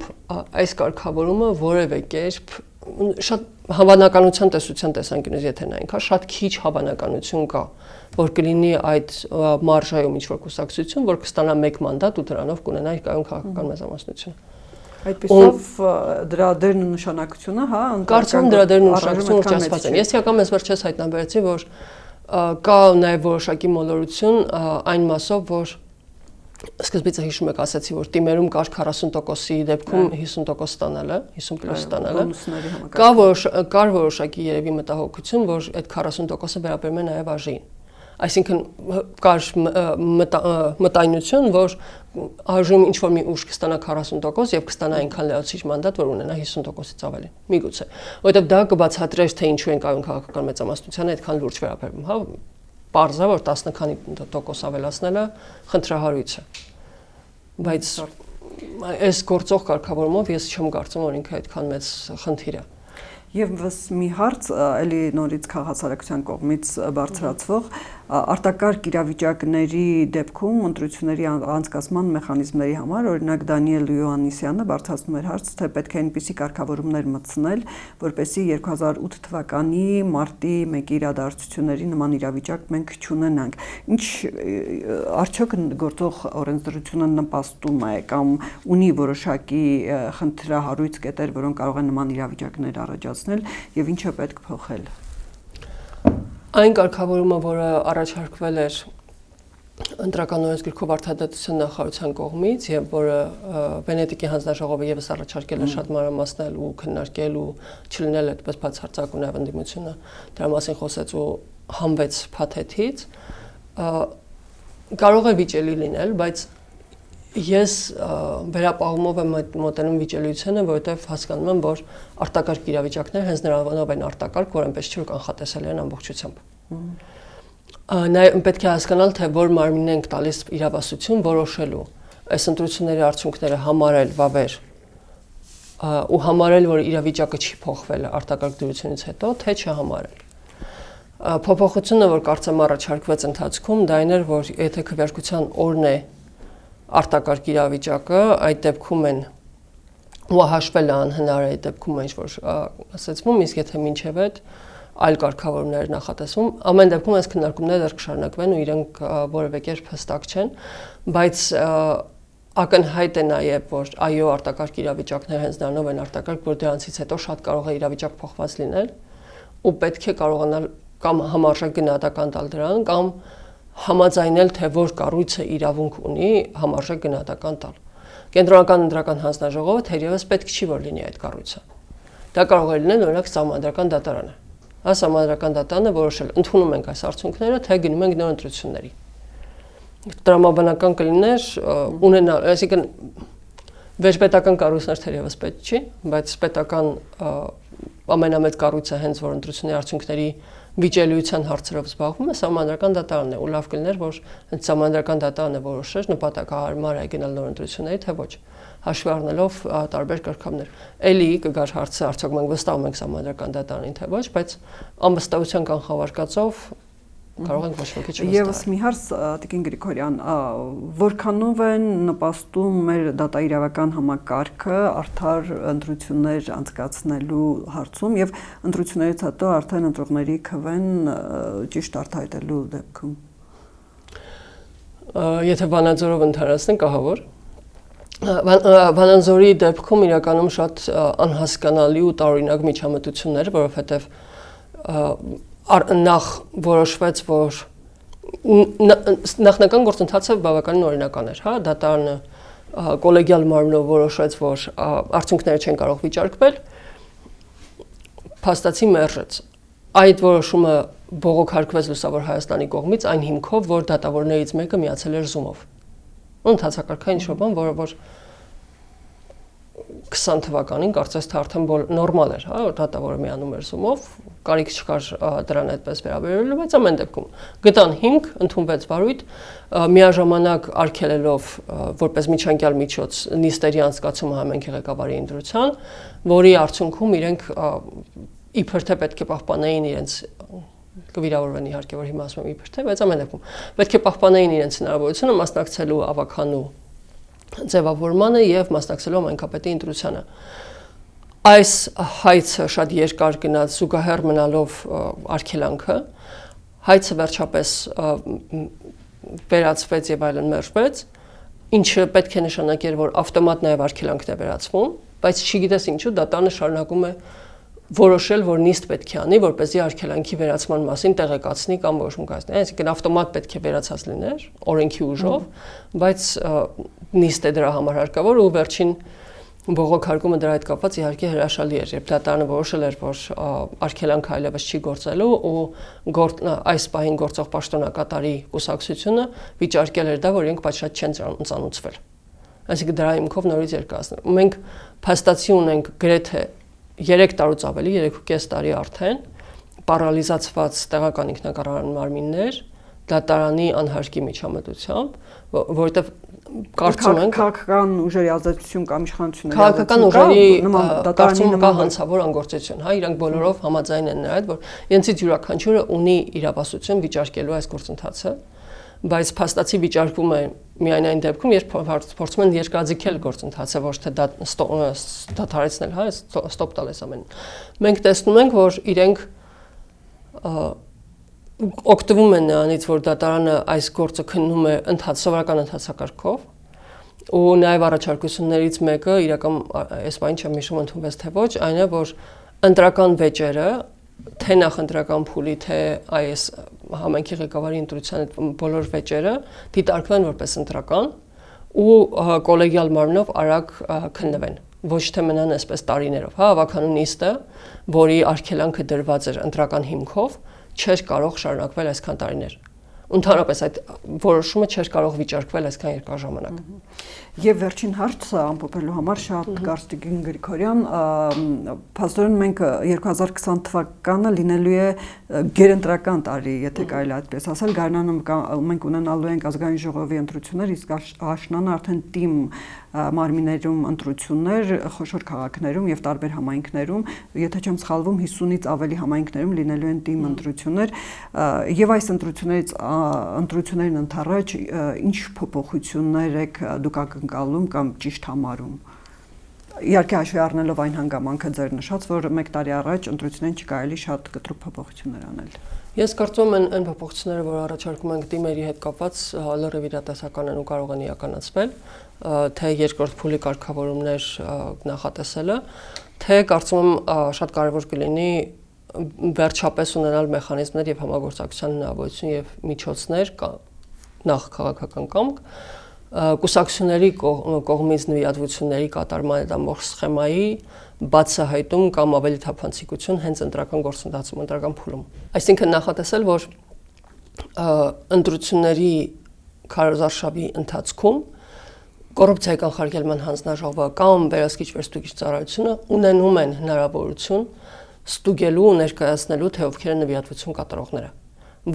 Speaker 2: այս կարգավորումը որևէ կերպ շատ հավանականության տեսության տեսանկյունից եթե նայենք, հա, շատ քիչ հավանականություն կա, որ կլինի այդ մարժայում ինչ-որ կուսակցություն, որ կստանա 1 մանդատ ու դրանով կունենա կայուն քաղաքական մեծամասնություն։
Speaker 1: Այդպիսով դրա դերն ու նշանակությունը, հա,
Speaker 2: կարծում դրա դերն ու նշանակությունը ուռճացված են։ Ես իրական մեզ վերջերս հայտնաբերեցի, որ կա նաև որոշակի մոլորություն այն մասով, որ սկզբից հիշում եք ասացի, որ թիմերում կար 40%-ի դեպքում 50% ստանալը, 50+ ստանալը։ Կար որոշակի երևի մտահոգություն, որ այդ 40%-ը վերաբերում է նաև ԱԺ-ին։ Այսինքն կար մտայնություն, որ ԱԺ-ում ինչ-որ մի ուժ կստանա 40% եւ կստանա այնքան լրացուցիչ մանդատ, որ ունենա 50%-ից ավելի։ Միգուցե, որովհետեւ դա կբացատրեր, թե ինչու են կայուն քաղաքական մեծամասնությանը այդքան լուրջ վերաբերվում, հա։ Պարզ է, որ 10 քանի տոկոս ավելացնելը խնդրահարույց է։ Բայց այս գործող կարգավորումով ես չեմ կարծում, որ ինքը այդքան մեծ խնդիր է։
Speaker 1: Եվս մի հարց էլի նորից քաղաքացիական կողմից բարձրացվող արտակարգ իրավիճակների դեպքում ընտրությունների անցկացման մեխանիզմների համար օրինակ Դանիել Յոհաննիսյանը բարձրացնում էր հարց, թե պետք է այնպիսի կարգավորումներ մտցնել, որպեսզի 2008 թվականի մարտի 1-ի իրադարձությունների նման իրավիճակ մենք չունենանք։ Ինչ արդյոք գործող օրենսդրությունը նպաստում է կամ ունի որոշակի խնդրահարույց կետեր, որոնք կարող են նման իրավիճակներ առաջացնել եւ ինչը պետք փոխել։
Speaker 2: Այն կարգավորումը, որը առաջարկվել էր ընտրական օրենսգրքով արդարադատության նախարարության կողմից եւ որը Վենետիկի հանձնաժողովը եւս առաջարկել է շատ մանրամասնել ու քննարկել ու չլինել այդպես բացարձակ ու նաեւ ընդդիմությունը դրա մասին խոսեց ու համվեց փաթեթից, կարող է վիճելի լինել, բայց ես վերապահումով եմ մոտենում վիճելիությանը, որովհետև հասկանում եմ, որ արտակարգ իրավիճակներ հենց նրանով են արտակարգ, որ այնպես չի որ կանխատեսել են ամբողջությամբ։ Նաև պետք է հասկանալ, թե որ մարմինն ենք տալիս իրավասություն որոշելու այս ընտրությունների արդյունքները համարել վավեր ու համարել, որ իրավիճակը չի փոխվել արտակարգ դրությունից հետո, թե չհամարել։ Փոփոխությունը, որ կարծեմ առաջարկվեց ընթացքում, դա այն էր, որ եթե քվեարկության օրն է արտակարգ իրավիճակը, այդ դեպքում են ու հաշվել անհնար է այդ դեպքում ինչ որ ասացվում, իսկ եթե մինչև այդ այլ կարգավորումներ նախատեսվում, ամեն դեպքում այս քննարկումները դեռ կշարունակվեն ու իրենք որևէ կերպ հստակ չեն, բայց ակնհայտ է նաև, որ այո, արտակարգ իրավիճակներ հենց նրանով են արտակարգ, որ դրանցից հետո շատ կարող է իրավիճակ փոխված լինել ու պետք է կարողանալ կամ համարժեք գնահատական տալ դրան կամ համաձայնել, թե որ կառույցը իրավունք ունի համարժեք գնահատական տալ։ Կենտրոնական ընտրական հանձնաժողովը թերևս պետք չի որ լինի այդ կառույցը։ Դա կարող է լինել օրինակ Սահմանադրական դատարանը։ Սահմանադրական դատարանը որոշել ընդունում ենք այս արդյունքները, թե գնում ենք նոր ընտրությունների։ Տրամաբանական կլիներ ունենալ, այսինքն վերջպետական կառույցներ թերևս պետք չի, բայց պետական ամենամեծ կառույցը հենց որ ընտրությունների արդյունքների վիճելիության հարցերով զբաղվում է Սահմանադրական դատարանն է ու լավ կլիներ որ հենց Սահմանադրական դատարանը որոշեր նպատակահարմար է գնալ նոր ընտրությունների թե ոչ հաշվի առնելով տարբեր կարգավորումներ էլի կգար հարցը արդյոք մենք վստահում ենք Սահմանադրական դատարանին թե ոչ բայց անվստահության կանխավարկածով կարող ենք ոչ ոքի չվստահել
Speaker 1: Եվս մի հարց Տիկին Գրիգորյան որքանով են նպաստում մեր դատաիրավական համակարգը արդար ընտրություններ անցկացնելու հարցում եւ ընտրություններից հետո արդեն ընտրողների քվեն ճիշտ արտահայտելու դեպքում
Speaker 2: Եթե Վանաձորով ընդհանրացնենք ահավոր Վանաձորի դեպքում իրականում շատ անհասկանալի ու տարօրինակ միջամտություններ որովհետեւ նախ որոշվեց, որ նախնական գործընթացը բավականին օրինական էր, հա, դատարանը կոլեգիալ մարմնով որոշեց, որ արդյունքները չեն կարող վիճարկվել, փաստացի մերժեց։ Այդ որոշումը բողոքարկվեց Լուսավոր Հայաստանի կողմից այն հիմքով, որ դատավորներից մեկը միացել էր Zoom-ով։ Ընդհանրակարգային ինչ-որ բան, որը 20 թվականին կարծես թե արդեն նորմալ էր, հա, որ դատավորը միանում էր Zoom-ով, կարիք չկար դրան այդպես վերաբերելու, բայց ամեն դեպքում գտան հիմք, ընդունվեց վարույթ, միաժամանակ արգելելով որպես միջանկյալ միջոց նիստերի անցկացումը համայնքի ղեկավարի ընտրության, որի արդյունքում իրենք իբր թե պետք է պահպանեին իրենց կվիրավորվեն իհարկե որ հիմա ասում եմ իբր թե, բայց ամեն դեպքում պետք է պահպանեին իրենց հնարավորությունը մասնակցելու ավականու ձևավորմանը եւ մասնակցելու համայնքապետի ընտրությանը։ Այս հայցը շատ երկար գնաց զուգահեռ մնալով արգելանքը, հայցը վերջապես վերացվեց եւ այլն մերժվեց, ինչը պետք է նշանակեր, որ ավտոմատ նաեւ արգելանքն է վերացվում, բայց չգիտես ինչու դատարանը շարունակում է որոշել, որ նիստ պետք է անի, որպեսզի արգելանքի վերացման մասին տեղեկացնի կամ որոշում կայացնի։ Այսինքն ավտոմատ պետք է վերացած լիներ օրենքի ուժով, բայց նիստ է դրա համար հարկավոր ու վերջին բողոքարկումը դրա հետ կապված իհարկե հրաշալի էր, երբ դատարանը որոշել էր, որ արգելանքը այլևս չի գործելու ու այս պահին գործող պաշտոնակատարի կուսակցությունը վիճարկել էր դա, որ իրենք պատշաճ չեն ծանուցվել։ Այսինքն դրա հիմքով նորից երկարացնել։ Մենք փաստացի ունենք գրեթե 3 տարուց ավելի, 3.5 տարի արդեն պարալիզացված տեղական ինքնակառավարման մարմիններ դատարանի անհարկի միջամտությամբ, որովհետև կարծում ենք
Speaker 1: քաղաքական ուժերի ազդեցություն կամ իշխանությունների
Speaker 2: քաղաքական ուժերի
Speaker 1: դատարանի
Speaker 2: նման հանցավոր անգործություն, հա, իրանք բոլորով համաձայն են նրա հետ, որ իրենցից յուրաքանչյուրը ունի իրավասություն վիճարկելու այս գործընթացը, բայց փաստացի վիճարկվում է միայն այն դեպքում, երբ փորձում են երկրաձգել գործընթացը, ոչ թե դադարեցնել, հա, ստոպ տալ այս ամենը։ Մենք տեսնում ենք, որ իրենք օգտվում են նրանից, որ դատարանը այս գործը քննում է սովորական ընթացակարգով, ու նաև առաջարկություններից մեկը իրական այս բանը չեմ հիշում ընդունվեց թե ոչ, այն է, որ ընտրական վեճերը, թե նախընտրական փուլի, թե այս համայնքի ղեկավարի ընտրության բոլոր վեճերը դիտարկվեն որպես ընտրական ու կոլեգիալ մարմնով արագ քննվեն, ոչ թե մնան այսպես տարիներով, հա, ավականու նիստը, որի արգելանքը դրված էր ընտրական հիմքով, չէր կարող շարունակվել այսքան տարիներ։ Ընդհանրապես այդ որոշումը չէր կարող վիճարկվել այսքան երկար ժամանակ։
Speaker 1: Եվ վերջին հարցը ամփոփելու համար շատ կարճ Տիգրան Գրիգորյան, փաստորեն մենք 2020 թվականը լինելու է գերընտրական տարի, եթե կարելի այդպես ասել, գարնանում մենք ունենալու ենք ազգային ժողովի ընտրություններ, իսկ աշնանը արդեն թիմ մարմիններում ընտրություններ, խոշոր քաղաքներում եւ տարբեր համայնքներում, եթե չեմ սխալվում, 50-ից ավելի համայնքներում լինելու են թիմ ընտրություններ, եւ այս ընտրություններին ընթառաջ ինչ փոփոխություններ եք դուք ակնկալում կամ ճիշտ համարում։ Իհարկե հաշվի առնելով այն հանգամանքը ձեր նշած, որ 1 տարի առաջ ընտրություններին չկարելի շատ կտրուկ փոփոխություններ անել։
Speaker 2: Ես կարծում եմ այն փոփոխությունները, որ առաջարկում ենք թիմերի հետ կապված, լրիվ իրատեսական են ու կարող են իրականացվել, թե երկրորդ փուլի կարգավորումներ նախատեսելը, թե կարծում եմ շատ կարևոր կլինի վերջապես ունենալ մեխանիզմներ եւ համագործակցության հնարավորություն եւ միջոցներ նախ քաղաքական կամք, կուսակցությունների կողմից նվիրատվությունների կատարման այդ ամբողջ սխեմայի բացահայտում կամ ավելի թափանցիկություն հենց ընտրական գործընթացում, ընտրական փուլում։ Այսինքն նախատեսել, որ ընտրությունների քարոզարշավի ընթացքում կոռուպցիայի կանխարգելման հանձնաժողովը կամ վերահսկիչ վերստուգիչ ծառայությունը ունենում են հնարավորություն ստուգելու ու ներկայացնելու, թե ովքեր են նվիրատվություն կատարողները։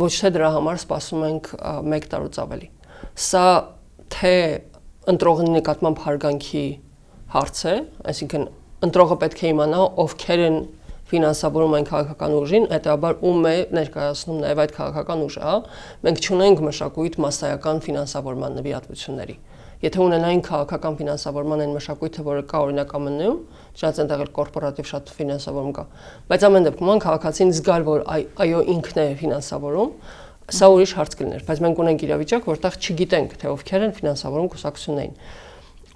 Speaker 2: Ոչ թե դրա համար սպասում ենք 1 տարուց ավելի։ Սա թե ընտրողի նկատմամբ հարգանքի հարց է, այսինքն ընտրողը պետք է իմանա ովքեր են ֆինանսավորում այն քաղաքական ուժին, հետեւաբար ում է ներկայացնում նաև այդ քաղաքական ուժը, հա։ Մենք չունենք մշակույթ մասսայական ֆինանսավորման նվիրատվությունների։ Եթե ունենային քաղաքական ֆինանսավորման այն մշակույթը, որը կա օրինակ ԱՄՆ-ում, շատ այնտեղ կորպորատիվ շատ ֆինանսավորում կա, բայց ամեն դեպքում քաղաքացին զգալ, որ այո ինքն է ֆինանսավորում, սա ուրիշ հարց կլիներ, բայց մենք ունենք իրավիճակ, որտեղ չգիտենք, թե ովքեր են ֆինանսավորում կուսակցություններին։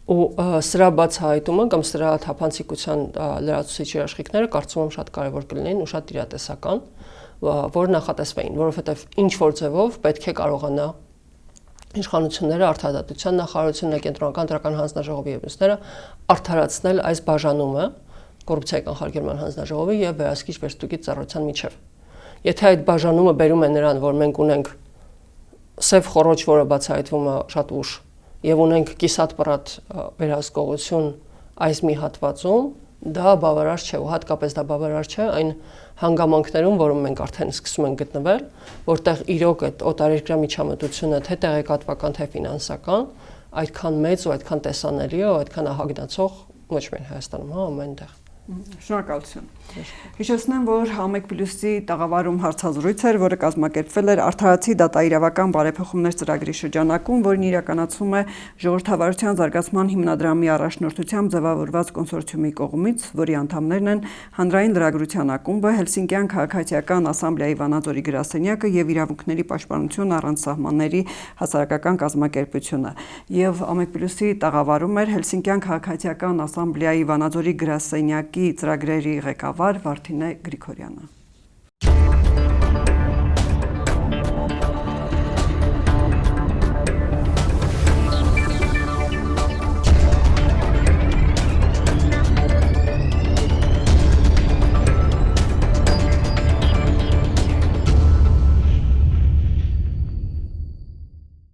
Speaker 2: Ու սրա բացահայտումը կամ սրա թափանցիկության լրացուցիչ երաշխիքները կարծում եմ շատ կարևոր կլինեն ու շատ իրատեսական, որ նախատեսվեին, որովհետև ինչ որ ձևով պետք է կարողանա իշխանությունները, արդարադատության նախարարությունը, կենտրոնական դրական հանձնաժողովի եւ մյուսները արդարացնել այս բաժանումը կոռուպցիայի կանխարգելման հանձնաժողովի եւ վերահսկիչ վերստուգիչ ծառայության միջև։ Եթե այդ բաժանումը բերում է նրան, որ մենք ունենք սև խոռոչ, որը բացահայտվում է շատ ուշ, եւ ունենք կիսատ-պռատ վերահսկողություն այս մի հատվածում, դա բավարար չէ, ու հատկապես դա բավարար չէ այն հանգամանքներում, որում մենք արդեն սկսում ենք գտնվել, որտեղ իրոք այդ օտարերկրյա միջամտությունը թե տեղեկատվական, թե ֆինանսական այդքան մեծ ու այդքան տեսանելի է, ու այդքան ահագնացող ոչ միայն Հայաստանում, հա, ամենտեղ։
Speaker 1: Շնորհակալություն։ Հիշեցնեմ, որ Համեկ+-ի տաղավարում հարցազրույց էր, որը կազմակերպվել էր Արդարացի դատաիրավական բարեփոխումներ ծրագրի շրջանակում, որն իրականացում է Ժողովրդավարության զարգացման հիմնադրամի առաջնորդությամբ ձևավորված կոնսորցիումի կողմից, որի անդամներն են Հանրային լրագրության ակումբը, Հելսինկյան քաղաքացիական ասամբլեայի Վանաձորի գրասենյակը եւ Իրավունքների պաշտպանություն առանց սահմանների հասարակական կազմակերպությունը։ Եվ Համեկ+-ի տաղավարում էր Հելսինկյան քաղաքացիական ասամբլեայի Վանաձորի գրասենյակի ծրագրերի ղեկավար Վարդինե Գրիգորյանը։